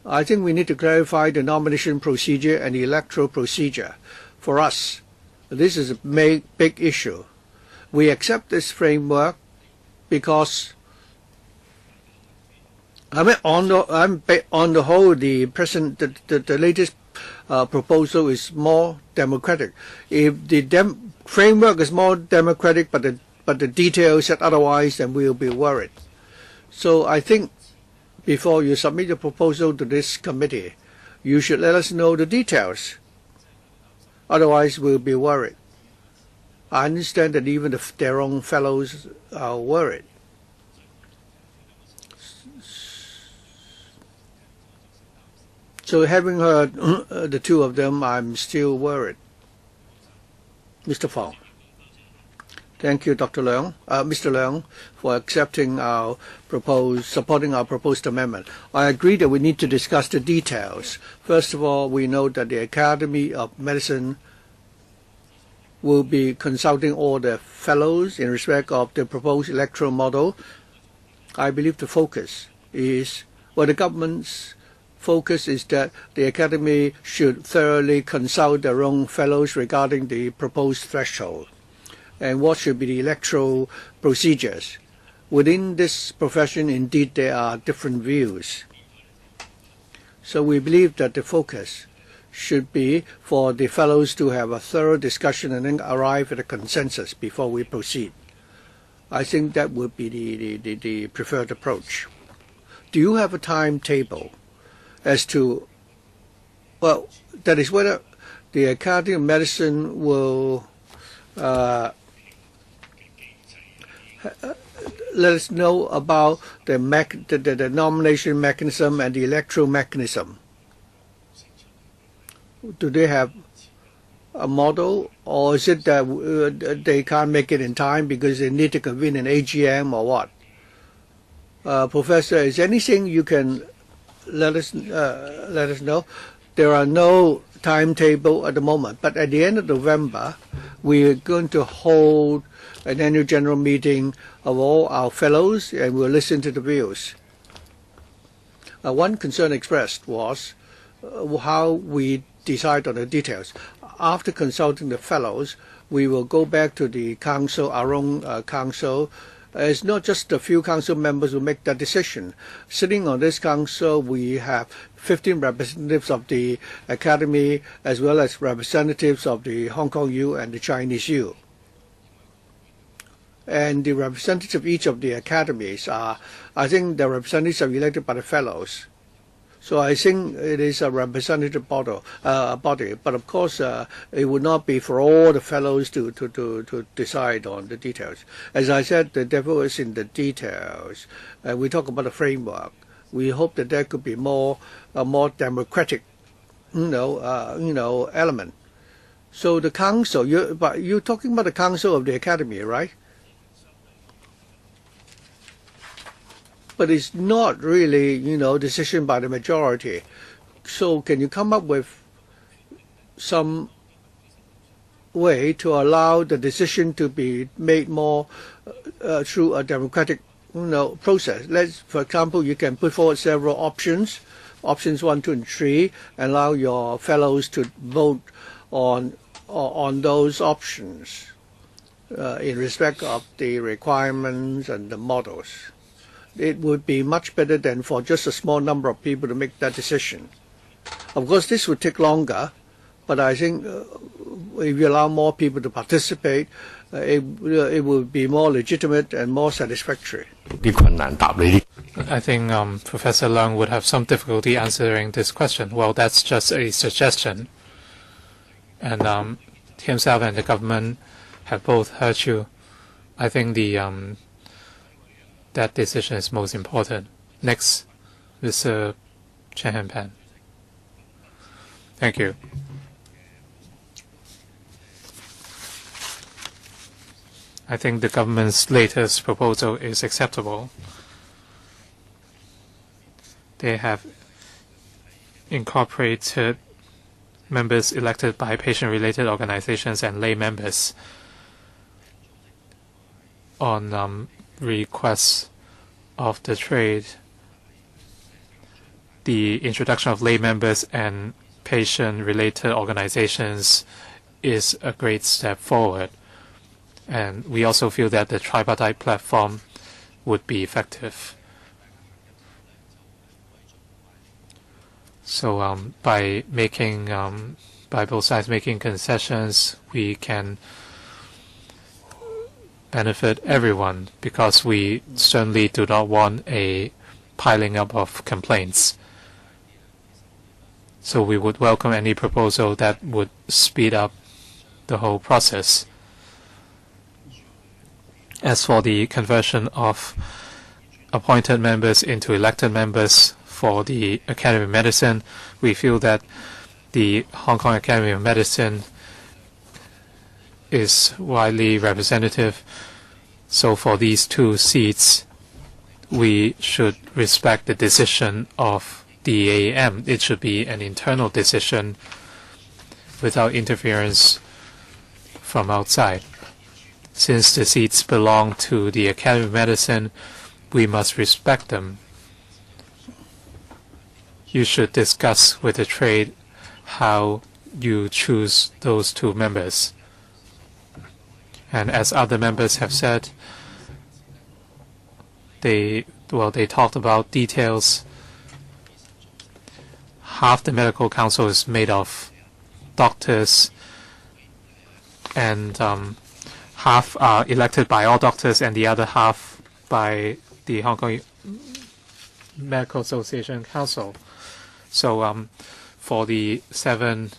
I think we need to clarify the nomination procedure and the electoral procedure. For us, this is a big issue. We accept this framework because on the whole, the latest proposal is more democratic. If the framework is more democratic, but the details said otherwise, then we will be worried. So I think before you submit your proposal to this committee, you should let us know the details. Otherwise, we'll be worried. I understand that even their own fellows are worried. So having heard the two of them, I'm still worried. Mr. Fong. Thank you, Dr. Leung, Mr. Leung, for supporting our proposed amendment. I agree that we need to discuss the details. First of all, we know that the Academy of Medicine will be consulting all the fellows in respect of the proposed electoral model. I believe the focus is, the government's focus is that the Academy should thoroughly consult their own fellows regarding the proposed threshold and what should be the electoral procedures. Within this profession, indeed, there are different views. So we believe that the focus should be for the fellows to have a thorough discussion and then arrive at a consensus before we proceed. I think that would be the preferred approach. Do you have a timetable as to, that is whether the Academy of Medicine will let us know about the nomination mechanism and the electoral mechanism? Do they have a model, or is it that they can't make it in time because they need to convene an AGM, or what? Professor, is anything you can let us know? There are no timetable at the moment, but at the end of November, we are going to hold an annual general meeting of all our fellows, and we'll listen to the views. One concern expressed was how we decide on the details. After consulting the fellows, we will go back to the council, our own council. It's not just a few council members who make that decision. Sitting on this council, we have 15 representatives of the Academy, as well as representatives of the Hong Kong U and the Chinese U. And the representatives of each of the academies are, I think the representatives are elected by the fellows. So I think it is a representative body. But of course, it would not be for all the fellows to decide on the details. As I said, the devil is in the details. We talk about a framework. We hope that there could be a more democratic, element. So the council, you're talking about the council of the Academy, right? But it's not really, decision by the majority. So can you come up with some way to allow the decision to be made more through a democratic, process? For example, you can put forward several options 1, 2, and 3, and allow your fellows to vote on those options in respect of the requirements and the models. it would be much better than for just a small number of people to make that decision. Of course, this would take longer, but I think if you allow more people to participate, it will be more legitimate and more satisfactory. I think Professor Leung would have some difficulty answering this question. Well, that's just a suggestion. And himself and the government have both heard you. I think that decision is most important. Next, Mr. Chen Hanpan. Thank you. I think the government's latest proposal is acceptable. They have incorporated members elected by patient-related organizations and lay members on requests of the trade. The introduction of lay members and patient-related organizations is a great step forward. And we also feel that the tripartite platform would be effective. So by both sides making concessions, we can benefit everyone, because we certainly do not want a piling up of complaints. So we would welcome any proposal that would speed up the whole process. As for the conversion of appointed members into elected members for the Academy of Medicine, we feel that the Hong Kong Academy of Medicine is widely representative. So for these 2 seats, we should respect the decision of the AAM. It should be an internal decision without interference from outside. Since the seats belong to the Academy of Medicine, we must respect them. You should discuss with the trade how you choose those 2 members. And as other members have said, they talked about details. Half the medical council is made of doctors, and half are elected by all doctors, and the other half by the Hong Kong Medical Association Council. So for the 7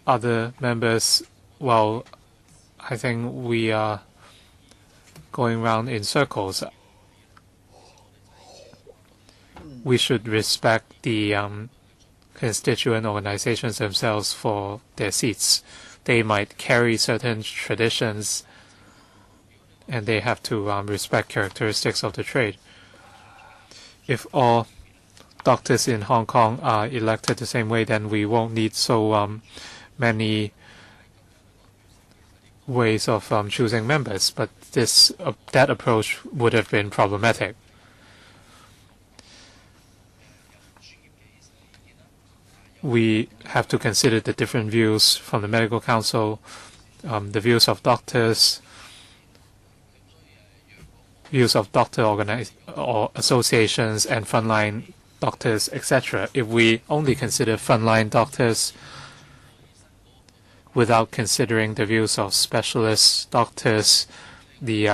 other members, well, I think we are going round in circles. We should respect the constituent organizations themselves for their seats. They might carry certain traditions, and they have to respect characteristics of the trade. If all doctors in Hong Kong are elected the same way, then we won't need so many ways of choosing members. But that approach would have been problematic. We have to consider the different views from the medical council, the views of doctors, views of doctor associations and frontline doctors, etc. If we only consider frontline doctors without considering the views of specialist doctors, the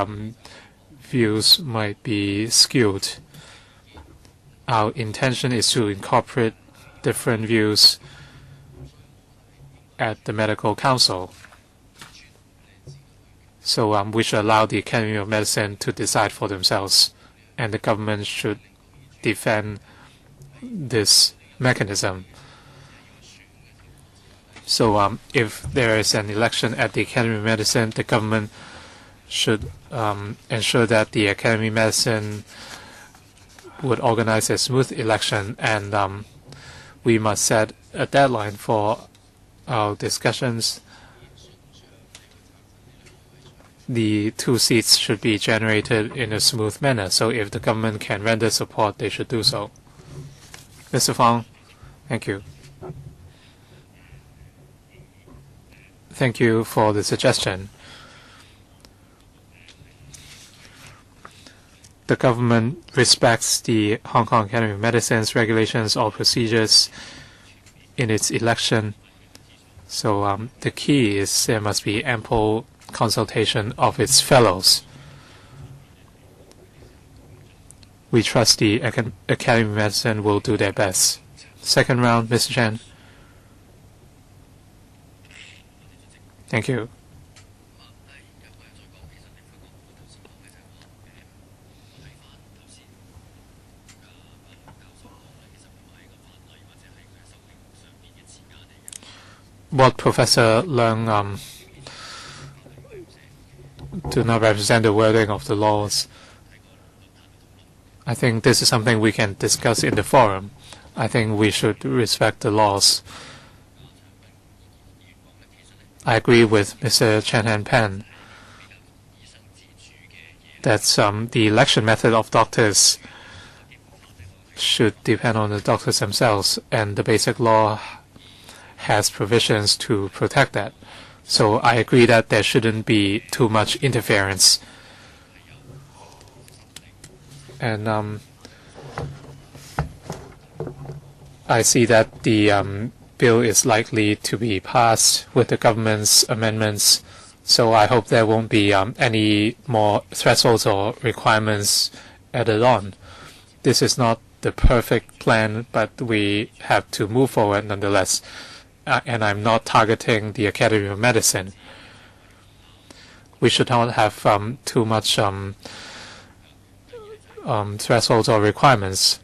views might be skewed. Our intention is to incorporate different views at the medical council. So we should allow the Academy of Medicine to decide for themselves, and the government should defend this mechanism. So if there is an election at the Academy of Medicine, the government should ensure that the Academy of Medicine would organize a smooth election, and we must set a deadline for our discussions. The 2 seats should be generated in a smooth manner, so if the government can render support, they should do so. Mr. Fong, thank you. Thank you for the suggestion. the government respects the Hong Kong Academy of Medicine's regulations or procedures in its election. So the key is there must be ample consultation of its fellows. We trust the Academy of Medicine will do their best. Second round, Mr. Chen. Thank you. What Professor Leung do not represent the wording of the laws. I think this is something we can discuss in the forum. I think we should respect the laws. I agree with Mr. Chen Han Pen that the election method of doctors should depend on the doctors themselves, and the basic law has provisions to protect that. So I agree that there shouldn't be too much interference. And I see that the bill is likely to be passed with the government's amendments. So I hope there won't be any more thresholds or requirements added on. This is not the perfect plan, but we have to move forward nonetheless. And I'm not targeting the Academy of Medicine. We should not have too much thresholds or requirements.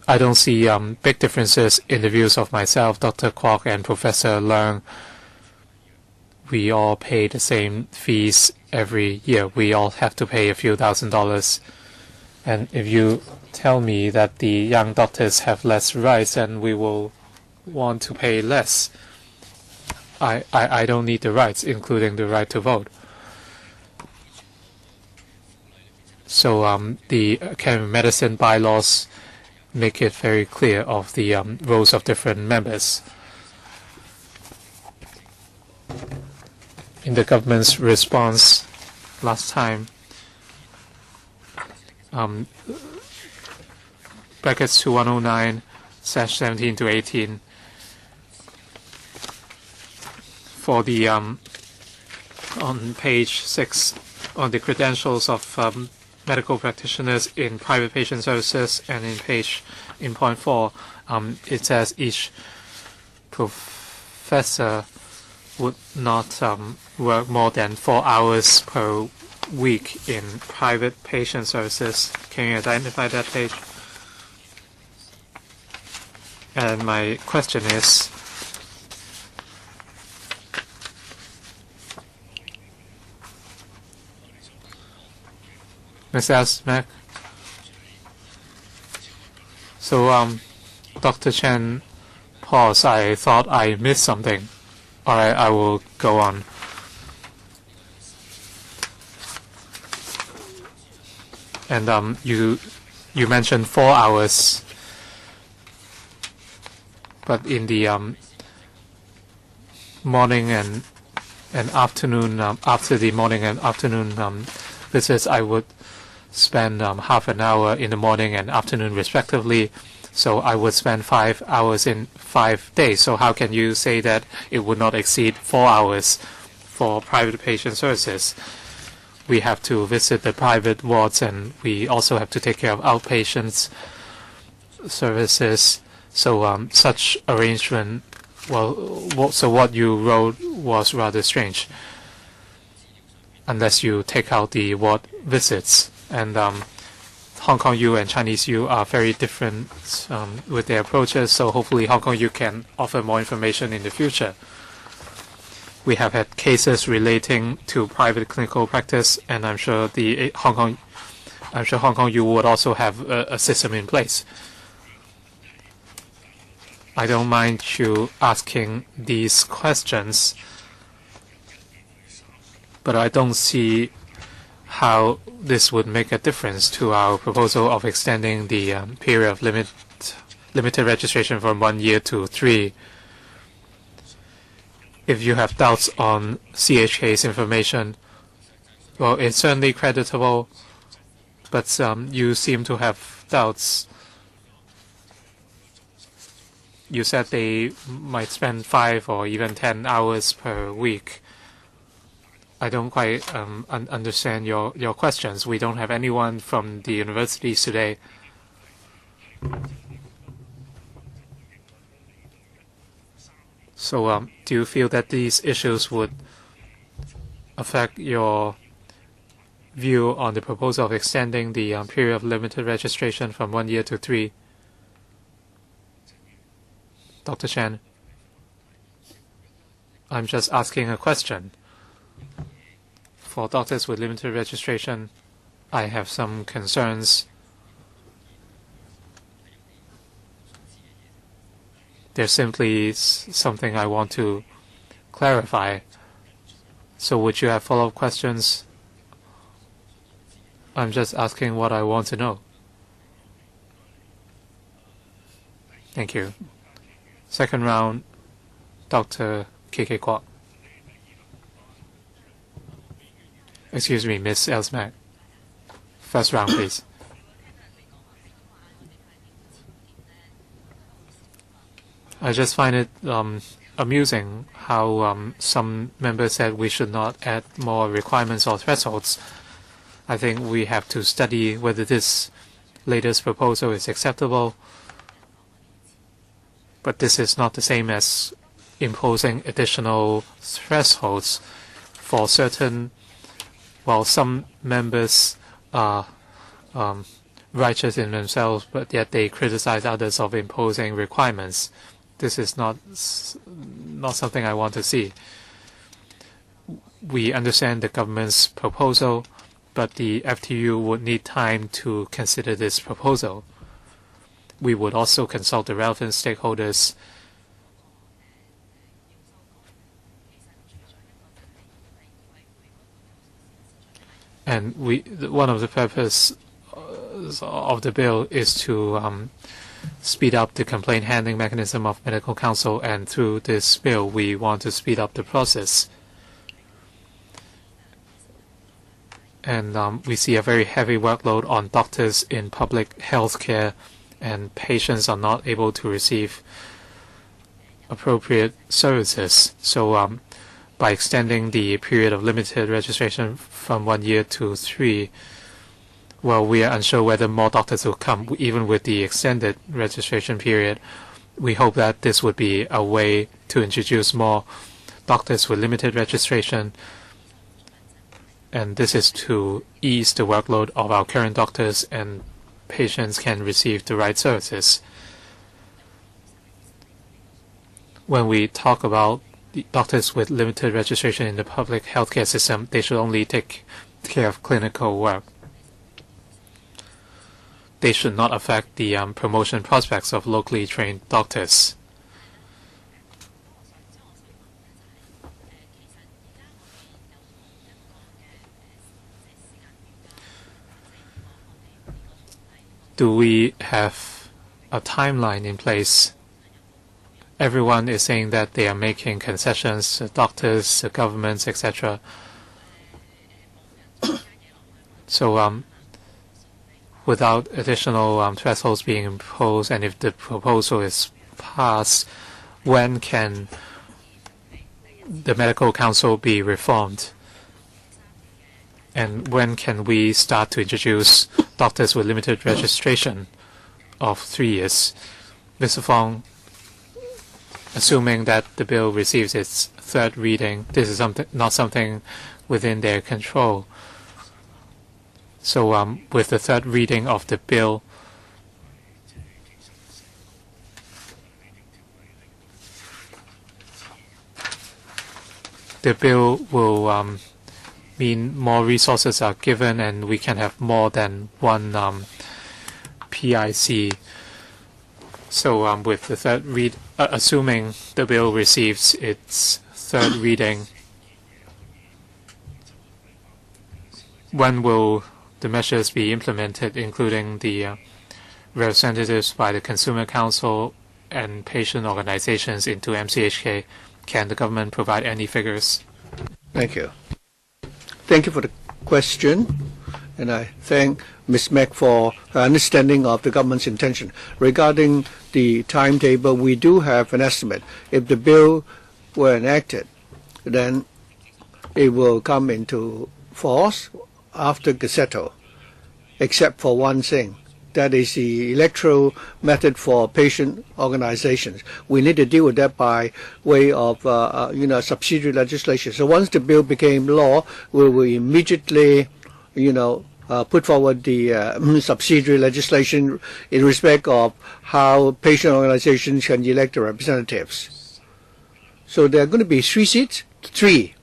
I don't see big differences in the views of myself, Dr. Kwok, and Professor Leung. We all pay the same fees every year. We all have to pay a few $1,000s. And if you tell me that the young doctors have less rights, then we will want to pay less. I don't need the rights, including the right to vote. So the Academy of Medicine bylaws make it very clear of the roles of different members. In the government's response last time, brackets to 109/17 to 18 for the on page 6 on the credentials of medical practitioners in private patient services, and in point 4 it says each professor would not work more than 4 hours per week in private patient services. Can you identify that page? And my question is, Ms. Asmack, so Dr. Chen paused. I thought I missed something. All right, I will go on. And you mentioned 4 hours, but in the morning and afternoon, after the morning and afternoon visits, I would spend half an hour in the morning and afternoon respectively. So I would spend 5 hours in 5 days. So how can you say that it would not exceed 4 hours for private patient services? We have to visit the private wards, and we also have to take care of outpatients services. So such arrangement, so what you wrote was rather strange, unless you take out the ward visits. And Hong Kong U and Chinese U are very different with their approaches, so hopefully Hong Kong U can offer more information in the future. We have had cases relating to private clinical practice, and I'm sure Hong Kong U would also have a system in place. I don't mind you asking these questions, but I don't see how this would make a difference to our proposal of extending the period of limited registration from 1 year to 3. If you have doubts on CHK's information, Well, it's certainly creditable, but you seem to have doubts. You said they might spend 5 or even 10 hours per week. I don't quite understand your questions. We don't have anyone from the universities today. So do you feel that these issues would affect your view on the proposal of extending the period of limited registration from 1 year to 3? Dr. Chen, I'm just asking a question. For doctors with limited registration, I have some concerns. There's simply something I want to clarify. So would you have follow-up questions? I'm just asking what I want to know. Thank you. Second round, Dr. K.K. Kwok. Excuse me, Miss Elsmack. First round, please. I just find it amusing how some members said we should not add more requirements or thresholds. I think we have to study whether this latest proposal is acceptable. But this is not the same as imposing additional thresholds for certain. While some members are righteous in themselves, but yet they criticize others of imposing requirements. This is not something I want to see. We understand the government's proposal, but the FTU would need time to consider this proposal. We would also consult the relevant stakeholders. And one of the purposes of the bill is to speed up the complaint handling mechanism of medical counsel, and through this bill we want to speed up the process. And we see a very heavy workload on doctors in public health care, and patients are not able to receive appropriate services. So by extending the period of limited registration from 1 year to 3, well, we are unsure whether more doctors will come, even with the extended registration period. We hope that this would be a way to introduce more doctors with limited registration, and this is to ease the workload of our current doctors, and patients can receive the right services. When we talk about doctors with limited registration in the public healthcare system, they should only take care of clinical work. They should not affect the promotion prospects of locally trained doctors. Do we have a timeline in place? Everyone is saying that they are making concessions, doctors, governments, etc. So without additional thresholds being imposed, and if the proposal is passed, when can the medical council be reformed? And when can we start to introduce doctors with limited registration of 3 years? Mr. Fong, assuming that the bill receives its third reading, this is not something within their control. So with the third reading of the bill, will mean more resources are given, and we can have more than one PIC. So with the third assuming the bill receives its third reading, when will the measures be implemented, including the representatives by the Consumer Council and patient organizations into MCHK? Can the government provide any figures? Thank you. Thank you for the question, and I thank Ms. Mack for her understanding of the government's intention. Regarding the timetable, we do have an estimate. If the bill were enacted, then it will come into force after Gazetto, except for one thing. That is the electoral method for patient organizations. We need to deal with that by way of subsidiary legislation. So once the bill became law, we will immediately put forward the subsidiary legislation in respect of how patient organizations can elect their representatives. So there are going to be 3 seats, 3,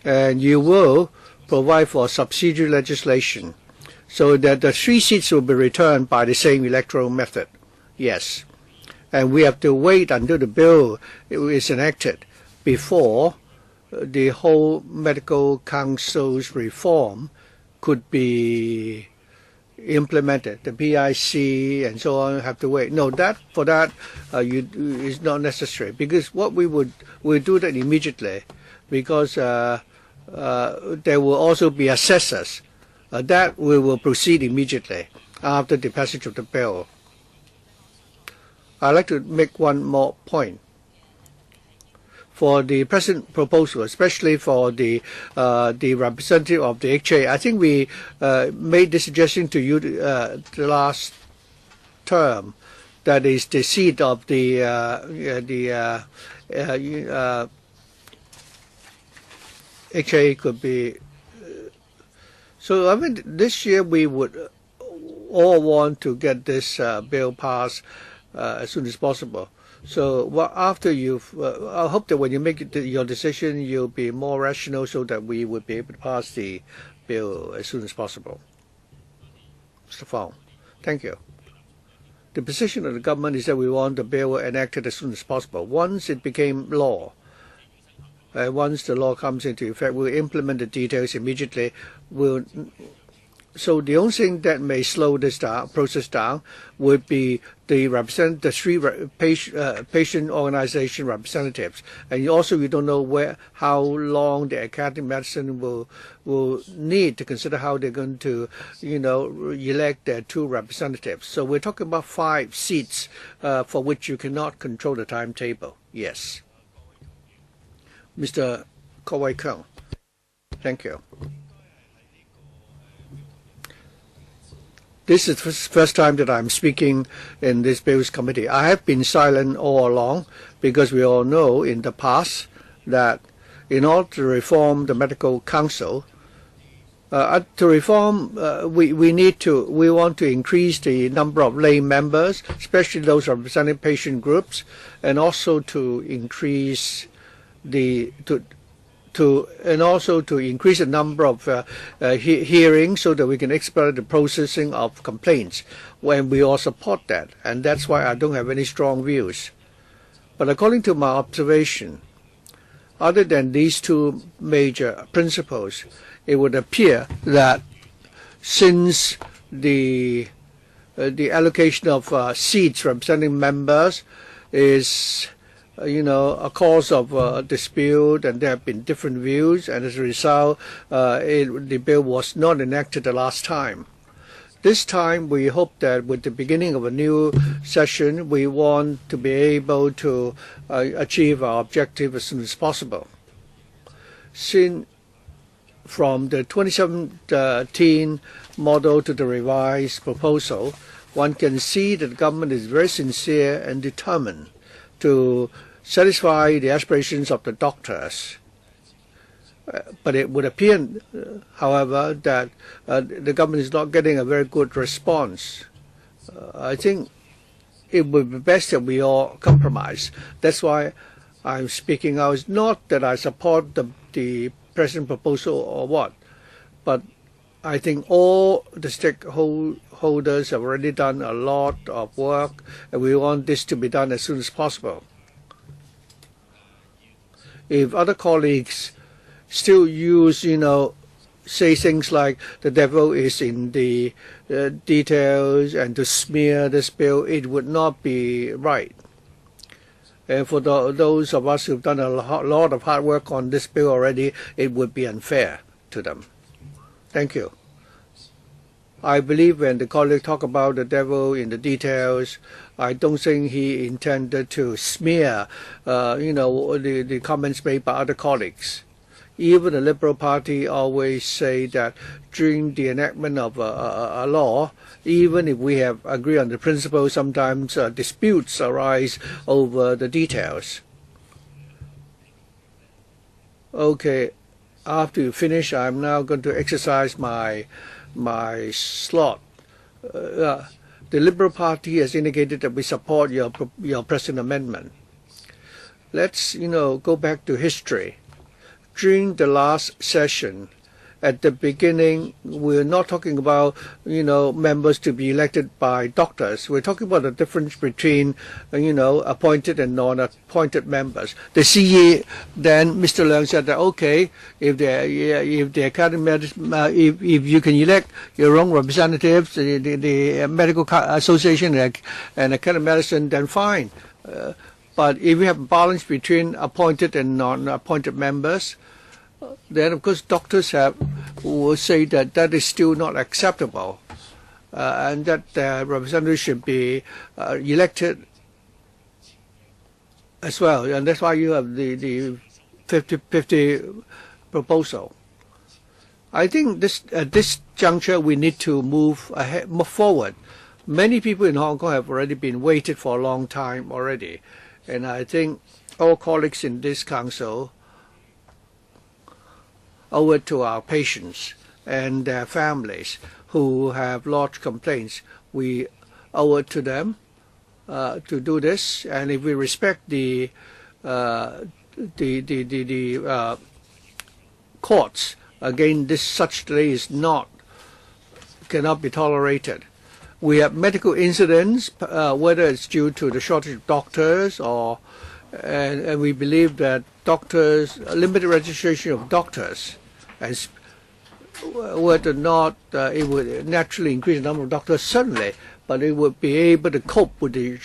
and you will provide for subsidiary legislation, so that the 3 seats will be returned by the same electoral method. Yes. And we have to wait until the bill is enacted before the whole medical council's reform could be implemented. The PIC and so on have to wait. No, for that is not necessary, because what we'll do that immediately, because there will also be assessors. That we will proceed immediately after the passage of the bill. I'd like to make one more point. For the present proposal, especially for the representative of the HA, I think we made this suggestion to you the last term. That is the seat of the HA could be. So I mean, this year we would all want to get this bill passed as soon as possible. So after you've, I hope that when you make your decision, you'll be more rational, so that we would be able to pass the bill as soon as possible. Mr. Fong, thank you. The position of the government is that we want the bill enacted as soon as possible. Once it became law, once the law comes into effect, we'll implement the details immediately. So the only thing that may slow this process down would be the 3 patient organization representatives, and also you don't know how long the academic medicine will need to consider how they're going to elect their 2 representatives. So we're talking about 5 seats for which you cannot control the timetable. Yes. Mr. Kowai Kung, thank you. This is the first time that I'm speaking in this Bills Committee. I have been silent all along, because we all know in the past that in order to reform the Medical Council, we want to increase the number of lay members, especially those representing patient groups, and also to increase to increase the number of hearings, so that we can expedite the processing of complaints. When we all support that, and that's why I don't have any strong views. But according to my observation, other than these 2 major principles, it would appear that since the allocation of seats representing members is a cause of dispute, and there have been different views, and as a result, the bill was not enacted the last time. This time, we hope that with the beginning of a new session, we want to be able to achieve our objective as soon as possible. From the 2017 model to the revised proposal, one can see that the government is very sincere and determined to satisfy the aspirations of the doctors. But it would appear, however, that the government is not getting a very good response. I think it would be best that we all compromise. That's why I'm speaking out. It's not that I support the present proposal or what, but I think all the stakeholders have already done a lot of work, and we want this to be done as soon as possible. If other colleagues still use, say things like the devil is in the details and to smear this bill, it would not be right. And for those of us who've done a lot of hard work on this bill already, it would be unfair to them. Thank you. I believe when the colleague talk about the devil in the details, I don't think he intended to smear, the comments made by other colleagues. Even the Liberal Party always say that during the enactment of a law, even if we have agreed on the principle, sometimes disputes arise over the details. Okay, after you finish, I'm now going to exercise my slot. The Liberal Party has indicated that we support your present amendment. Let's go back to history. During the last session, at the beginning, we're not talking about members to be elected by doctors. We're talking about the difference between appointed and non-appointed members. The CE then, Mr. Leung said that okay, if the academy, if you can elect your own representatives, the medical association and academic medicine, then fine. But if we have a balance between appointed and non-appointed members, then of course doctors will say that that is still not acceptable, and that representatives should be elected as well. And that's why you have the 50-50 proposal. I think at this juncture we need to move forward. Many people in Hong Kong have already been waited for a long time already. And I think all colleagues in this council owe it to our patients and their families who have lodged complaints. We owe it to them to do this. And if we respect the courts, again, such delay cannot be tolerated. We have medical incidents, whether it's due to the shortage of doctors and we believe that limited registration of doctors, and whether or not it would naturally increase the number of doctors, certainly, but it would be able to cope with the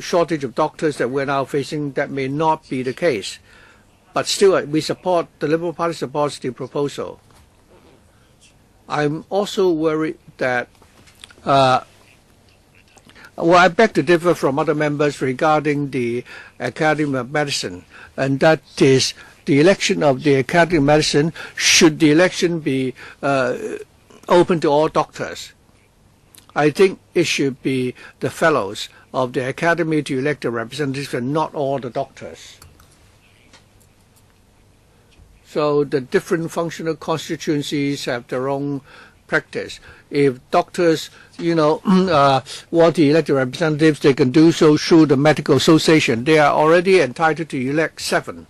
shortage of doctors that we're now facing. That may not be the case. But still, the Liberal Party supports the proposal. I'm also worried that I beg to differ from other members regarding the Academy of Medicine, and that is the election of the Academy of Medicine. Should the election be open to all doctors? I think it should be the fellows of the Academy to elect the representatives and not all the doctors. So the different functional constituencies have their own practice. If doctors, want to elect the representatives, they can do so through the medical association. They are already entitled to elect 7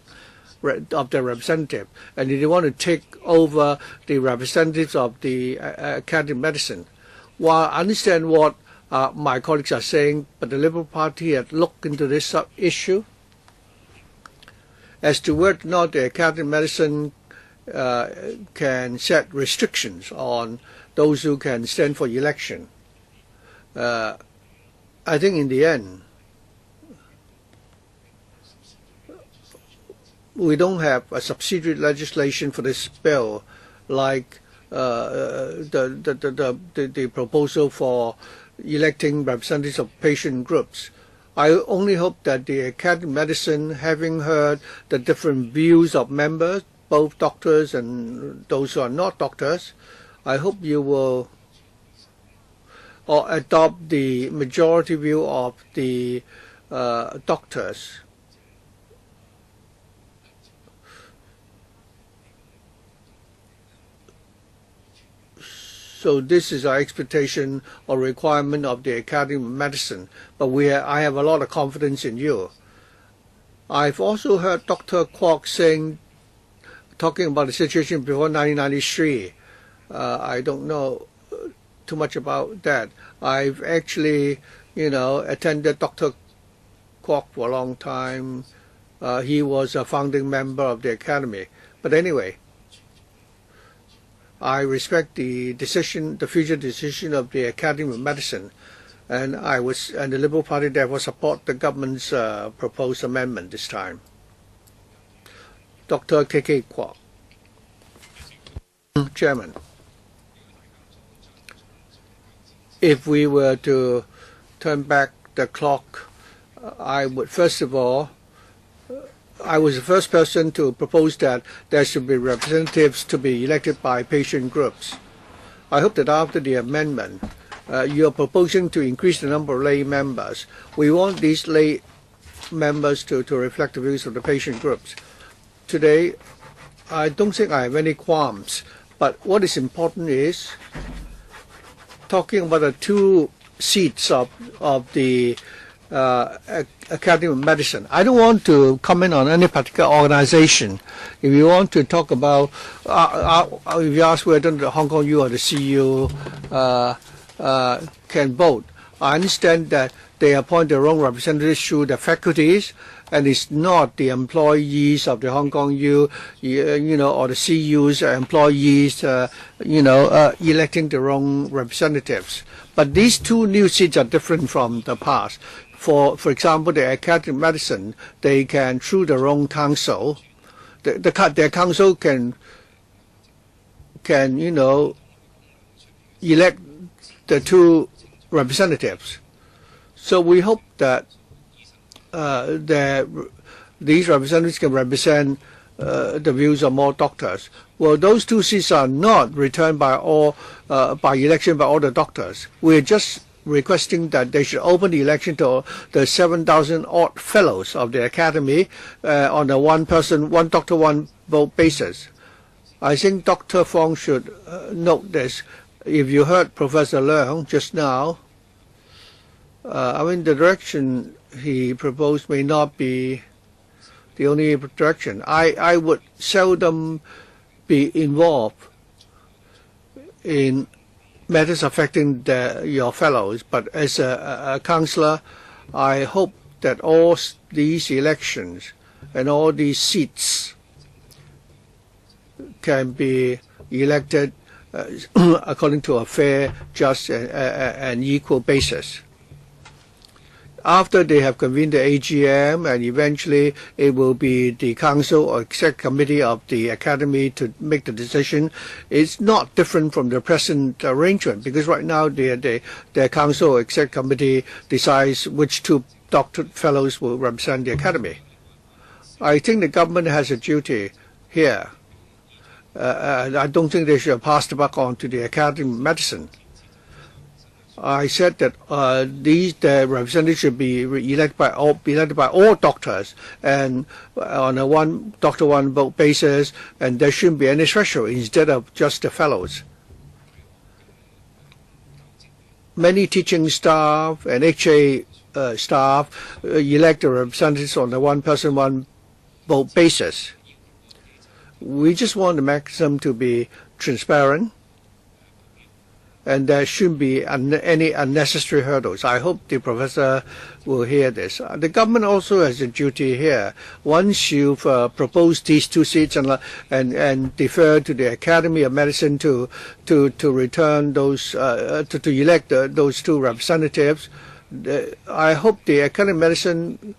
of their representatives. And if they want to take over the representatives of the Academy of Medicine, while I understand what my colleagues are saying, but the Liberal Party had looked into this issue as to whether or not the Academy of Medicine can set restrictions on those who can stand for election. I think in the end, we don't have a subsidiary legislation for this bill like the proposal for electing representatives of patient groups. I only hope that the Academy of Medicine, having heard the different views of members, both doctors and those who are not doctors, I hope you will adopt the majority view of the doctors. So this is our expectation or requirement of the Academy of Medicine. But I have a lot of confidence in you. I've also heard Dr. Kwok talking about the situation before 1993. I don't know too much about that. I've actually, attended Dr. Kwok for a long time. He was a founding member of the Academy. But anyway, I respect the future decision of the Academy of Medicine, and the Liberal Party therefore support the government's proposed amendment this time. Dr. K.K. Kwok. Chairman. if we were to turn back the clock, I would first of all, I was the first person to propose that there should be representatives to be elected by patient groups. I hope that after the amendment, you are proposing to increase the number of lay members. We want these lay members to reflect the views of the patient groups. Today, I don't think I have any qualms, but what is important is talking about the 2 seats of the Academy of Medicine. I don't want to comment on any particular organization. If you want to talk about, if you ask whether the Hong Kong U or the CU can vote, I understand that they appoint their own representatives through the faculties, and it's not the employees of the Hong Kong U, or the CU's employees, electing their own representatives. But these 2 new seats are different from the past. For example, the Academy of Medicine, they can, through their own council, their council can elect the 2 representatives. So we hope that these representatives can represent the views of more doctors. Well, those 2 seats are not returned by election by all the doctors. We're just requesting that they should open the election to the 7,000 odd fellows of the Academy on a one doctor, one vote basis. I think Dr. Fong should note this. If you heard Professor Leung just now, the direction he proposed may not be the only direction. I would seldom be involved in matters affecting your fellows, but as a counselor, I hope that all these elections and all these seats can be elected according to a fair, just, and equal basis. After they have convened the AGM, and eventually it will be the council or exec committee of the Academy to make the decision. It's not different from the present arrangement, because right now the council or exec committee decides which 2 doctor fellows will represent the Academy. I think the government has a duty here. I don't think they should pass the buck on to the Academy of Medicine. I said that the representatives should be elected by all doctors, and on a one doctor, one vote basis, and there shouldn't be any threshold instead of just the fellows. Many teaching staff and HA staff elect the representatives on a one person, one vote basis. We just want the mechanism to be transparent, and there shouldn't be any unnecessary hurdles. I hope the professor will hear this. The government also has a duty here. Once you've proposed these 2 seats and defer to the Academy of Medicine to return those to elect those 2 representatives, I hope the Academy of Medicine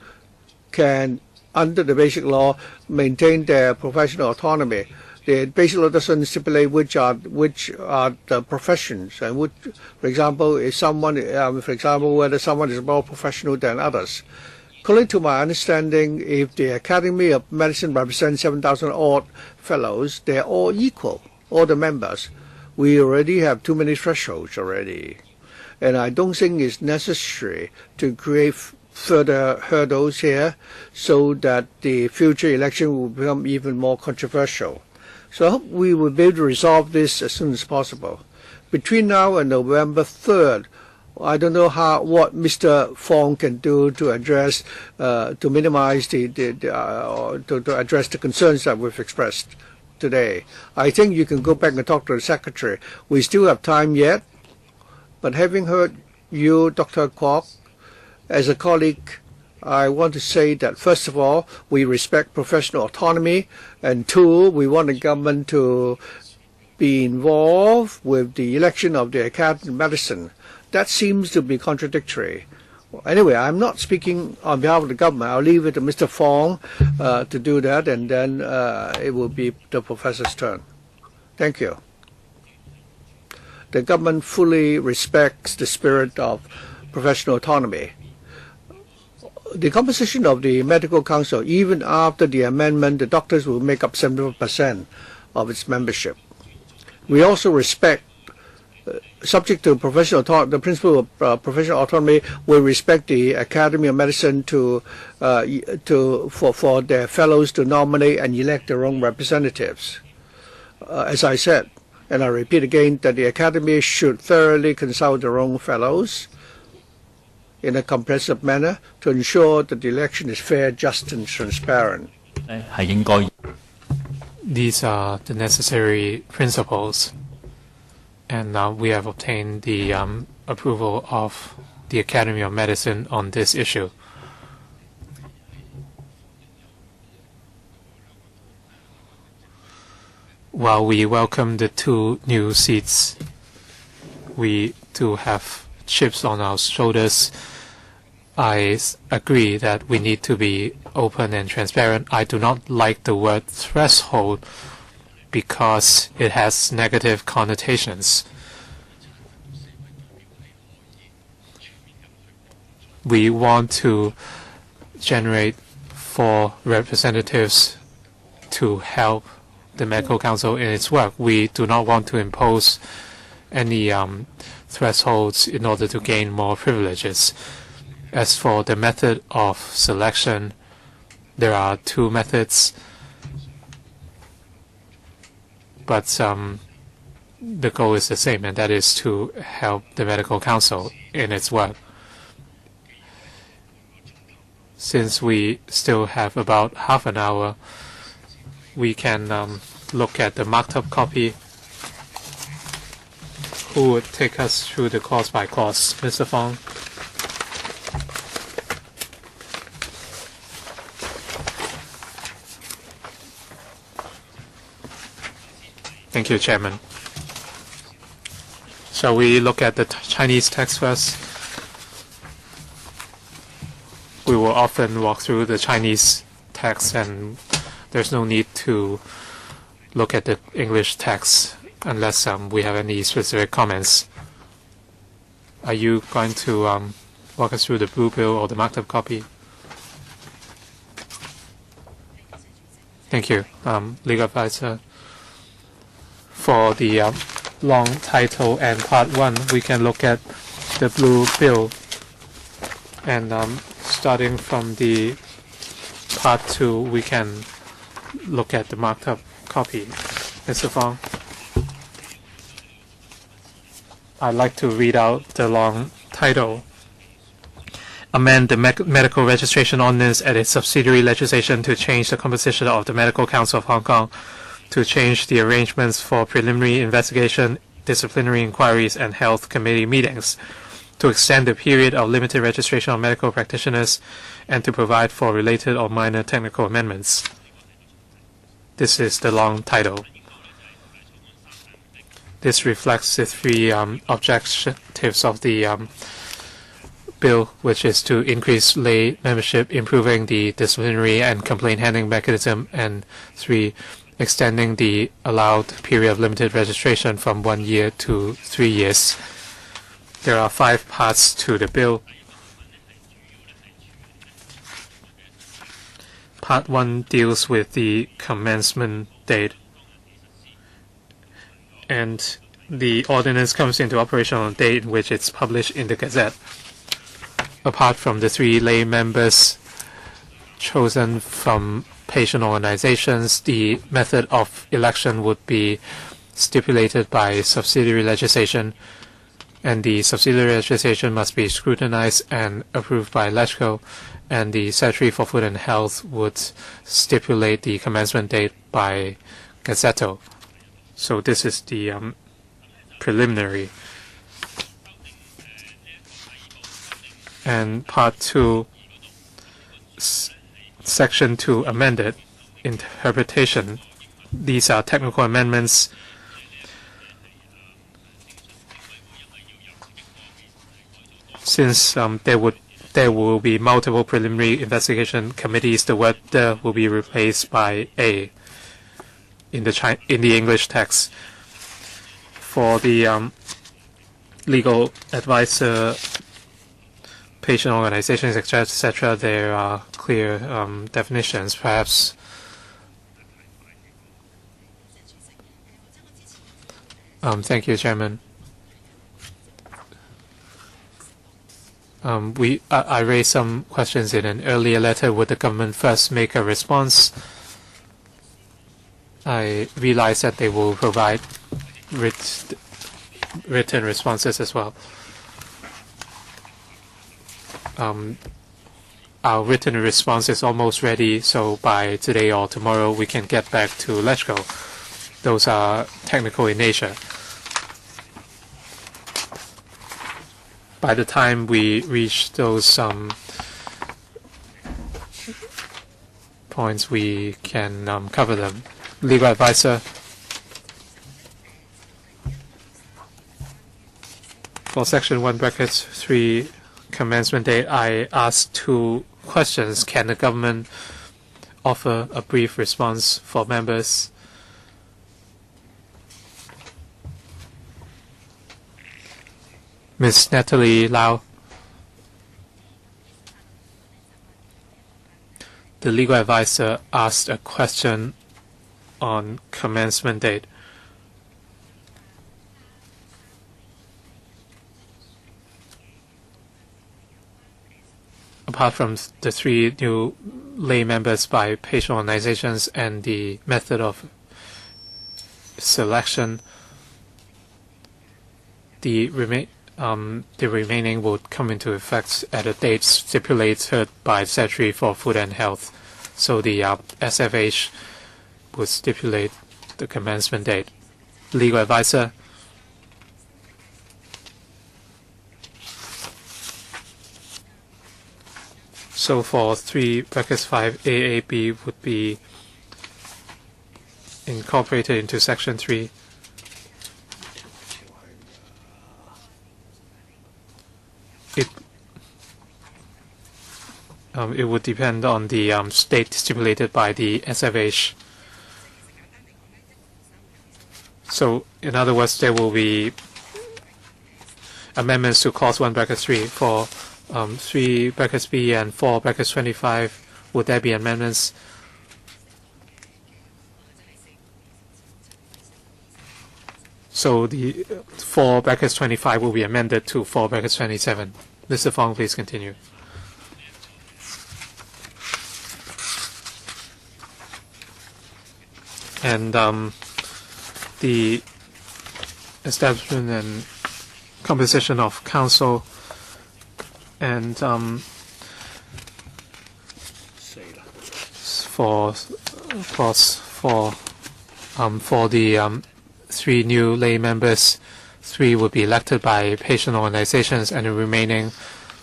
can, under the basic law, maintain their professional autonomy. The basic law doesn't stipulate which are the professions, and which, for example, if someone, whether someone is more professional than others. According to my understanding, if the Academy of Medicine represents 7,000 odd fellows, they're all equal, all the members. We already have too many thresholds already, and I don't think it's necessary to create further hurdles here so that the future election will become even more controversial. So I hope we will be able to resolve this as soon as possible. Between now and November 3rd, I don't know what Mr. Fong can do to address, to minimize to address the concerns that we've expressed today. I think you can go back and talk to the Secretary. We still have time yet, but having heard you, Dr. Kwok, as a colleague, I want to say that, first of all, we respect professional autonomy, and 2, we want the government to be involved with the election of the Academy of Medicine. That seems to be contradictory. Well, anyway, I'm not speaking on behalf of the government. I'll leave it to Mr. Fong to do that, and then it will be the professor's turn. Thank you. the government fully respects the spirit of professional autonomy. The composition of the Medical Council, even after the amendment, the doctors will make up 70% of its membership. We also respect, subject to the principle of professional autonomy, we respect the Academy of Medicine for their fellows to nominate and elect their own representatives. As I said, and I repeat again, that the Academy should thoroughly consult their own fellows in a comprehensive manner to ensure that the election is fair, just, and transparent. These are the necessary principles, and we have obtained the approval of the Academy of Medicine on this issue. While we welcome the 2 new seats, we do have chips on our shoulders. I agree that we need to be open and transparent. I do not like the word threshold because it has negative connotations. We want to generate 4 representatives to help the Medical Council in its work. We do not want to impose any thresholds in order to gain more privileges. As for the method of selection, there are 2 methods, but the goal is the same, and that is to help the Medical Council in its work. Since we still have about half an hour, we can look at the marked up copy. Who would take us through the course by course? Mr. Fong? Thank you, Chairman. Shall we look at the Chinese text first? We will often walk through the Chinese text, and there's no need to look at the English text unless we have any specific comments. Are you going to walk us through the blue bill or the marked up copy? Thank you, Legal Advisor. For the long title and part 1, we can look at the blue bill, and starting from the part 2, we can look at the marked up copy. Mr. Fong, I'd like to read out the long title. Amend the Medical Registration Ordinance and its subsidiary legislation to change the composition of the Medical Council of Hong Kong, to change the arrangements for preliminary investigation, disciplinary inquiries, and health committee meetings, to extend the period of limited registration of medical practitioners, and to provide for related or minor technical amendments. This is the long title. This reflects the 3 objectives of the bill, which is to increase lay membership, improving the disciplinary and complaint handling mechanism, and 3, extending the allowed period of limited registration from 1 year to 3 years. There are 5 parts to the bill. Part 1 deals with the commencement date, and the ordinance comes into operation on the date in which it's published in the Gazette. Apart from the 3 lay members chosen from patient organizations, the method of election would be stipulated by subsidiary legislation, and the subsidiary legislation must be scrutinized and approved by LegCo, and the Secretary for Food and Health would stipulate the commencement date by Gazetto. So this is the preliminary. And Part 2, Section 2 amended, interpretation. These are technical amendments. Since there will be multiple preliminary investigation committees, the word "the" will be replaced by "a" in the English text. For the legal advisor, patient organizations, etc., there are clear definitions. Perhaps thank you, Chairman. I raised some questions in an earlier letter. Would the government first make a response? I realize that they will provide written responses as well. Our written response is almost ready, so by today or tomorrow we can get back to LegCo. Those are technical in nature. By the time we reach those points, we can cover them. Legal advisor. For section 1(3) commencement date, I asked 2 questions. Can the government offer a brief response for members? Ms. Natalie Lau. The legal advisor asked a question on commencement date. Apart from the 3 new lay members by patient organizations and the method of selection, the remaining would come into effect at a date stipulated by the Secretary for Food and Health. So the SFH would stipulate the commencement date. Legal advisor. So for 3(5) AAB would be incorporated into section 3. It would depend on the date stipulated by the SFH. So, in other words, there will be amendments to clause 1(3) for 3(b) and 4(25). Would there be amendments? So the 4(25) will be amended to 4(27). Mr. Fong, please continue. And the establishment and composition of council and for the 3 new lay members, 3 would be elected by patient organizations, and the remaining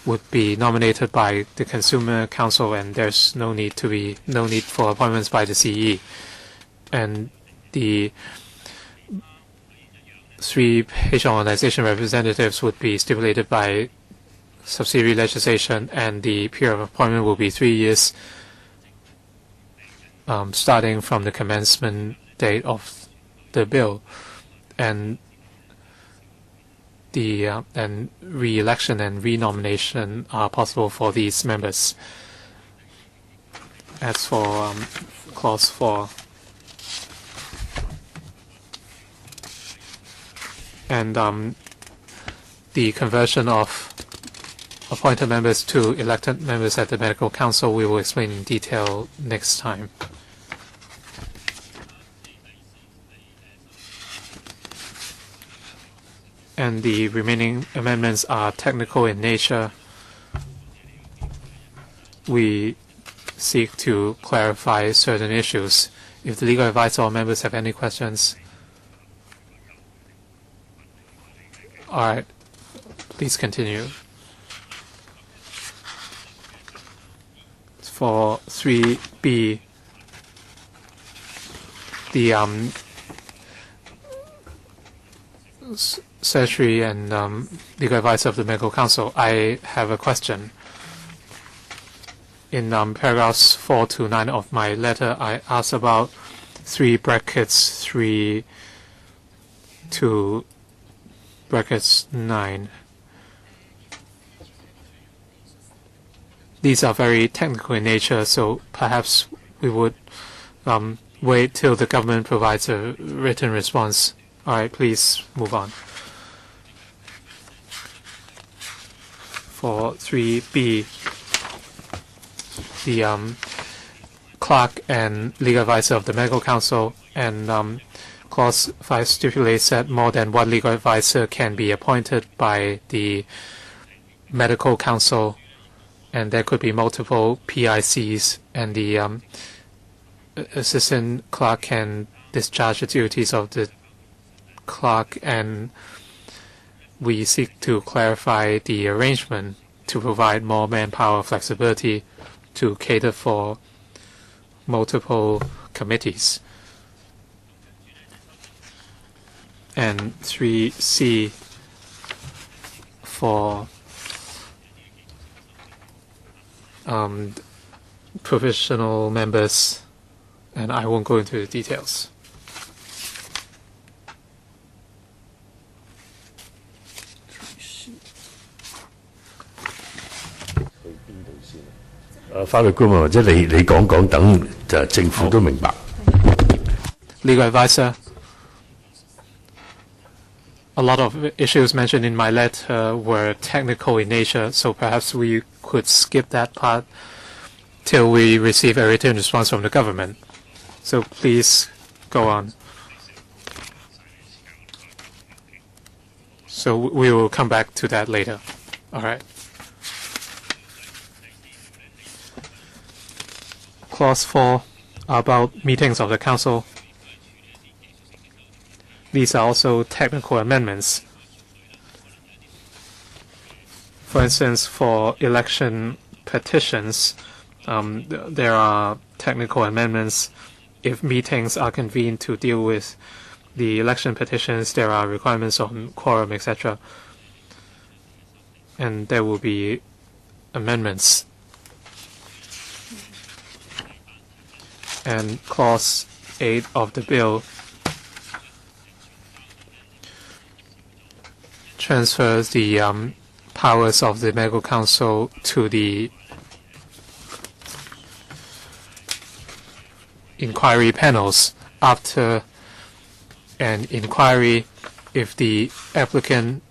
would be nominated by the Consumer Council, and there's no need for appointments by the CE. And the 3 patient organization representatives would be stipulated by subsidiary legislation, and the period of appointment will be 3 years, starting from the commencement date of the bill, and the and re-election and re-nomination are possible for these members. As for clause 4. And the conversion of appointed members to elected members at the Medical Council, we will explain in detail next time. And the remaining amendments are technical in nature. We seek to clarify certain issues. If the legal advisor or members have any questions, all right, please continue. For 3(b), the Secretary and legal advisor of the Medical Council, I have a question. In paragraphs 4 to 9 of my letter, I asked about 3 brackets 3 to brackets 9. These are very technical in nature, so perhaps we would wait till the government provides a written response. All right, please move on. For 3B, the clerk and legal advisor of the medical council, and clause 5 stipulates that more than one legal advisor can be appointed by the medical council, and there could be multiple PICs, and the assistant clerk can discharge the duties of the clerk, and we seek to clarify the arrangement to provide more manpower flexibility to cater for multiple committees. And 3C for provisional members, and I won't go into the details. Legal advisor. A lot of issues mentioned in my letter were technical in nature, so perhaps we could skip that part till we receive a written response from the government. So please go on. So we will come back to that later. All right. Clause 4 about meetings of the council. These are also technical amendments. For instance, for election petitions, there are technical amendments. If meetings are convened to deal with the election petitions, there are requirements on quorum, etc. And there will be amendments. And clause 8 of the bill transfers the powers of the medical council to the inquiry panels. After an inquiry, if the applicant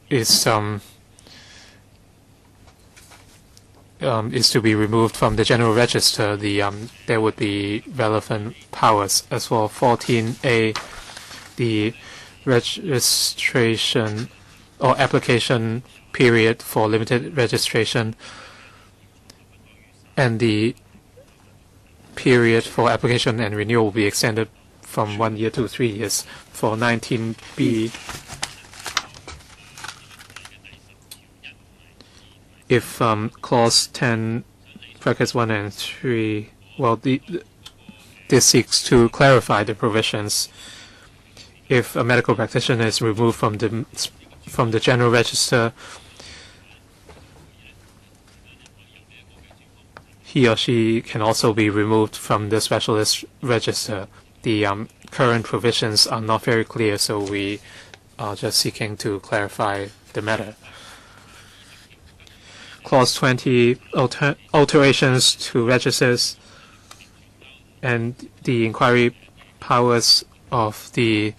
is to be removed from the general register, there would be relevant powers. As for 14A, the registration or application period for limited registration, and the period for application and renewal will be extended from 1 year to 3 years. For 19B, if clause 10 brackets 1 and 3, well, this seeks to clarify the provisions. If a medical practitioner is removed from the general register, he or she can also be removed from the specialist register. The current provisions are not very clear, so we are just seeking to clarify the matter. Clause 20, alterations to registers and the inquiry powers of the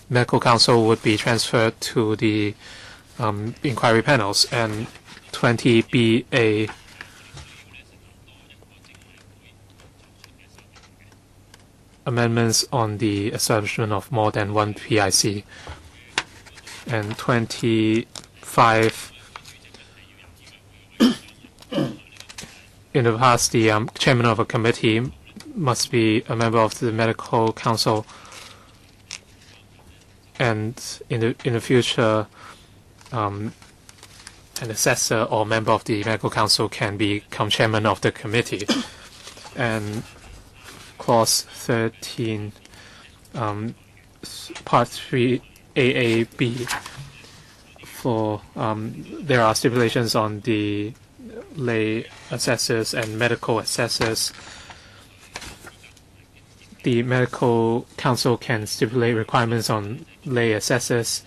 medical council would be transferred to the inquiry panels. And 20BA, amendments on the establishment of more than one PIC. And 25, in the past, the chairman of a committee must be a member of the medical council, and in the future, an assessor or member of the medical council can become chairman of the committee. And clause 13, part 3 AAB, for there are stipulations on the lay assessors and medical assessors. the medical council can stipulate requirements on lay assessors,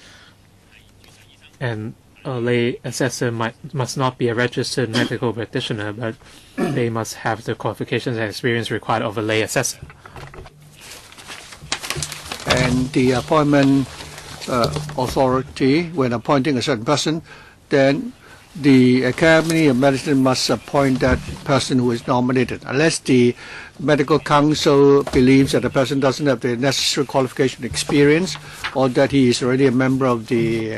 and a lay assessor must not be a registered medical practitioner, but they must have the qualifications and experience required of a lay assessor. And the appointment authority, when appointing a certain person, then the Academy of Medicine must appoint that person who is nominated, unless the medical council believes that the person doesn't have the necessary qualification experience, or that he is already a member of the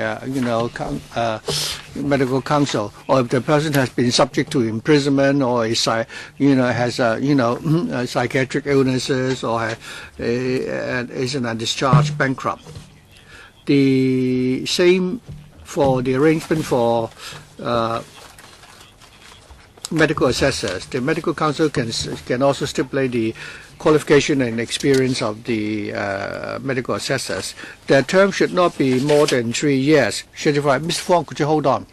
medical council, or if the person has been subject to imprisonment, or is has psychiatric illnesses, or is an undischarged bankrupt. The same for the arrangement for medical assessors. The medical council can also stipulate the qualification and experience of the medical assessors. Their term should not be more than 3 years. Mr. Fong, could you hold on?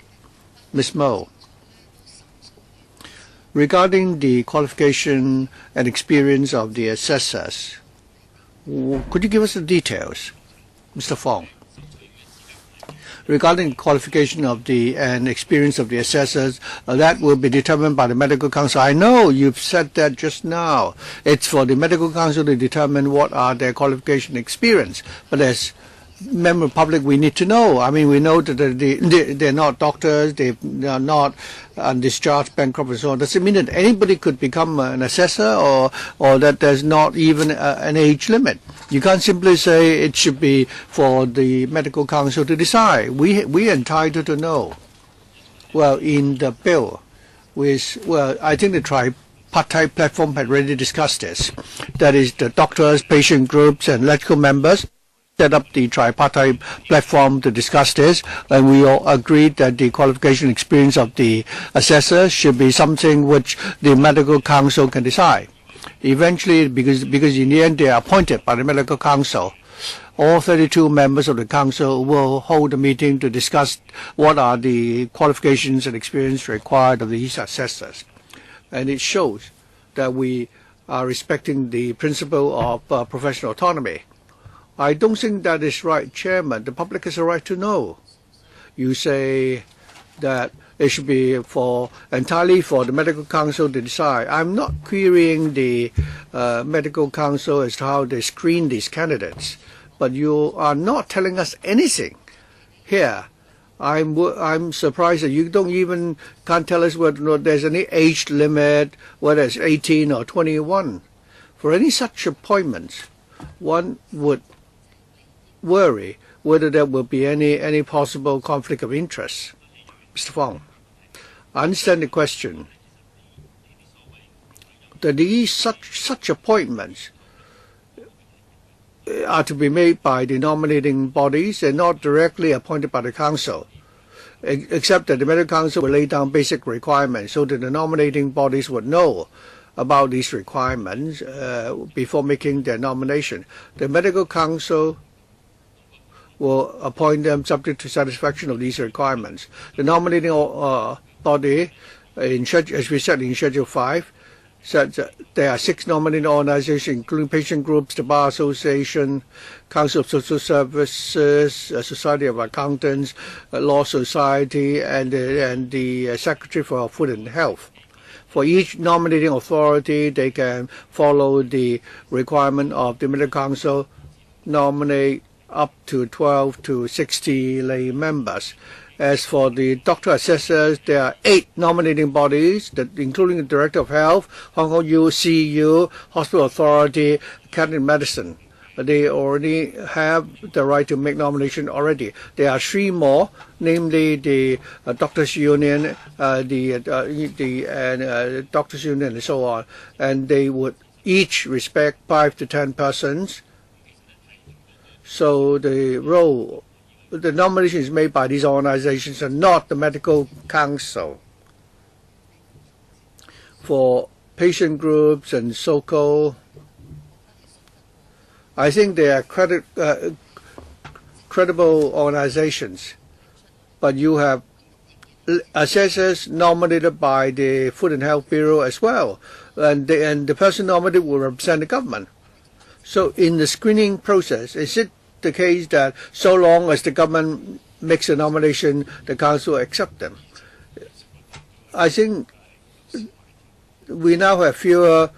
Ms. Mo. Regarding the qualification and experience of the assessors, could you give us the details, Mr. Fong? Regarding qualification of and experience of the assessors, that will be determined by the medical council. I know you've said that just now. It's for the medical council to determine what are their qualification experience. But as member of the public, we need to know. I mean, we know that they're not doctors, they are not undischarged, bankrupt, and so on. Does it mean that anybody could become an assessor, or that there's not even an age limit? You can't simply say it should be for the medical council to decide. We are entitled to know. Well, in the bill, I think the tripartite platform had already discussed this. That is, the doctors, patient groups, and LegCo members set up the tripartite platform to discuss this, and we all agreed that the qualification experience of the assessor should be something which the medical council can decide. Eventually, because in the end they are appointed by the medical council, all 32 members of the council will hold a meeting to discuss what are the qualifications and experience required of these assessors. And it shows that we are respecting the principle of professional autonomy. I don't think that is right, Chairman. The public has a right to know. You say that it should be entirely for the medical council to decide. I'm not querying the medical council as to how they screen these candidates, but you are not telling us anything here. I'm surprised that you can't tell us whether there's any age limit, whether it's 18 or 21. For any such appointments, one would worry whether there will be any possible conflict of interest. Mr. Fong, I understand the question. That such appointments are to be made by the nominating bodies and not directly appointed by the council, except that the medical council will lay down basic requirements so that the nominating bodies would know about these requirements before making their nomination. The medical council will appoint them subject to satisfaction of these requirements. The nominating body, as we said in Schedule 5, said that there are 6 nominating organizations, including patient groups, the Bar Association, Council of Social Services, Society of Accountants, Law Society, and the Secretary for Food and Health. For each nominating authority, they can follow the requirement of the medical council, nominate up to 12 to 60 lay members. As for the doctor assessors, there are 8 nominating bodies, including the Director of Health, Hong Kong CEU, Hospital Authority, Academy of Medicine. They already have the right to make nomination already. There are 3 more, namely the Doctors Union, the Doctors Union, and so on. And they would each respect 5 to 10 persons. So the nomination is made by these organizations and not the medical council. For patient groups and so-called, I think they are credible organizations, but you have assessors nominated by the Food and Health Bureau as well, and the person nominated will represent the government. So in the screening process, is it the case that so long as the government makes a nomination, the council accept them? I think we now have fewer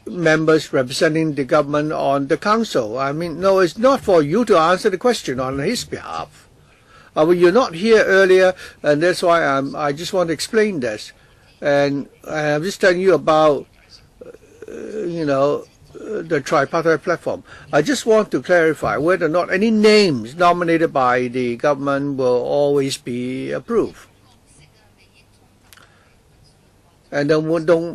members representing the government on the council. I mean, no, it's not for you to answer the question on his behalf. Well, you're not here earlier, and that's why I just want to explain this. And I'm just telling you about, the tripartite platform. I just want to clarify whether or not any names nominated by the government will always be approved. And then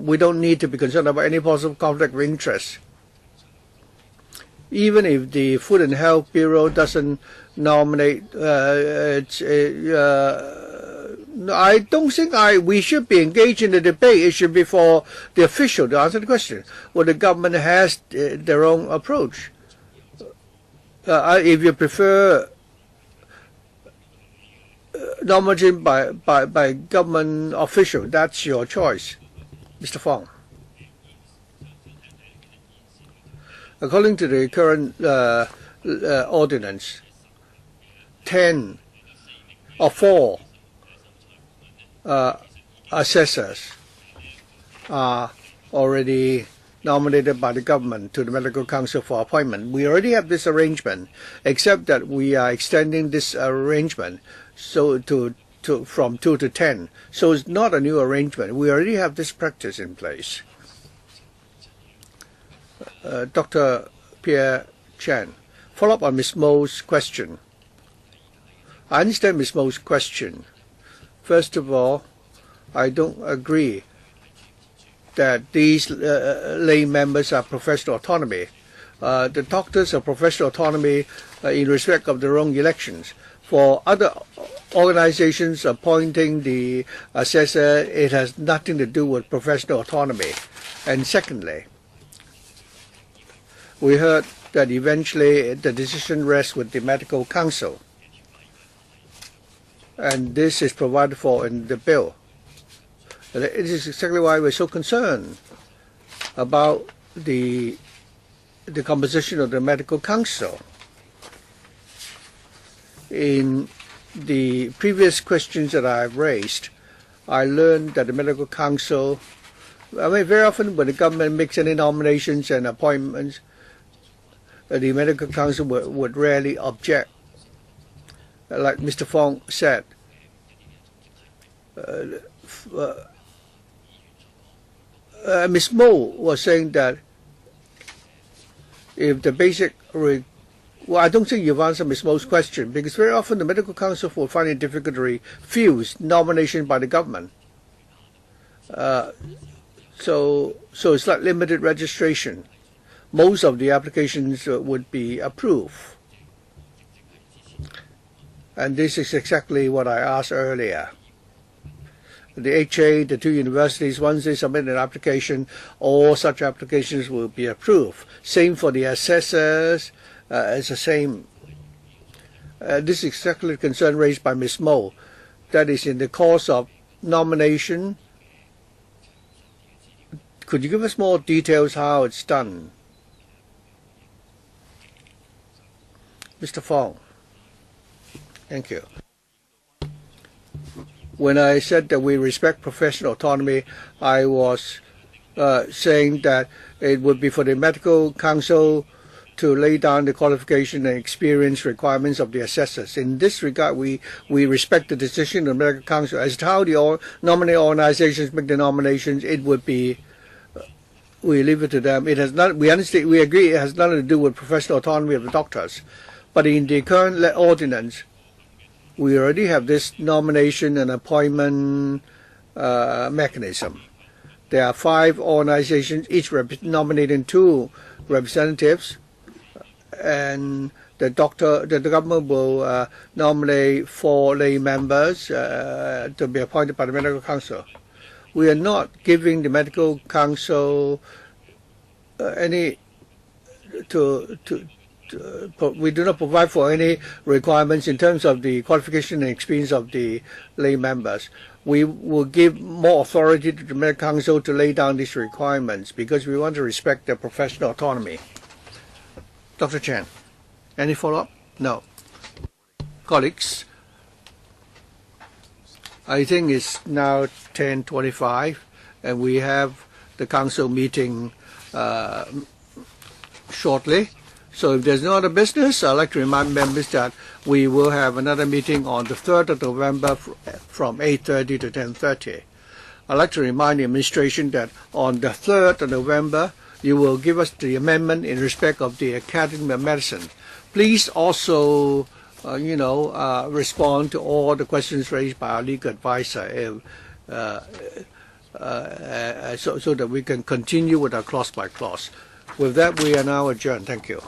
we don't need to be concerned about any possible conflict of interest. Even if the Food and Health Bureau doesn't nominate, I don't think we should be engaged in the debate. It should be for the official to answer the question. Well, the government has their own approach. If you prefer nominating by government official, that's your choice. Mr. Fong. According to the current ordinance, 10 or 4 assessors are already nominated by the government to the Medical Council for appointment. We already have this arrangement, except that we are extending this arrangement so from 2 to 10. So it's not a new arrangement. We already have this practice in place. Dr. Pierre Chan, follow up on Ms. Mo's question. I understand Ms. Mo's question. First of all, I don't agree that these lay members are professional autonomy. The doctors are professional autonomy in respect of their own elections. For other organizations appointing the assessor, it has nothing to do with professional autonomy. And secondly, we heard that eventually the decision rests with the Medical Council. And this is provided for in the bill. And it is exactly why we're so concerned about the composition of the Medical Council. In the previous questions that I've raised, I learned that the Medical Council, very often when the government makes any nominations and appointments, the Medical Council would rarely object. Like Mr. Fong said, Ms. Mo was saying that if the basic well, I don't think you've answered Ms. Mo's question, because very often the Medical Council will find it difficult to refuse nomination by the government. So it's like limited registration. Most of the applications would be approved. And this is exactly what I asked earlier. The HA, the 2 universities, once they submit an application, all such applications will be approved. Same for the assessors. It's the same. This is exactly the concern raised by Ms. Mo. That is, in the course of nomination, could you give us more details how it's done? Mr. Fong. Thank you. When I said that we respect professional autonomy, I was saying that it would be for the Medical Council to lay down the qualification and experience requirements of the assessors. In this regard, we respect the decision of the Medical Council. As to how the nominating organizations make the nominations, it would be, we leave it to them. It has not, we understand, we agree it has nothing to do with professional autonomy of the doctors. But in the current ordinance, we already have this nomination and appointment mechanism. There are 5 organizations, each nominating 2 representatives, and the government will nominate 4 lay members to be appointed by the Medical Council. We are not giving the Medical Council any we do not provide for any requirements in terms of the qualification and experience of the lay members. We will give more authority to the Medical Council to lay down these requirements because we want to respect their professional autonomy. Dr. Chen, any follow-up? No. Colleagues, I think it's now 10:25, and we have the council meeting shortly. So if there's no other business, I'd like to remind members that we will have another meeting on the 3rd of November from 8:30 to 10:30. I'd like to remind the administration that on the 3rd of November, you will give us the amendment in respect of the Academy of Medicine. Please also, respond to all the questions raised by our legal advisor so that we can continue with our clause by clause. With that, we are now adjourned. Thank you.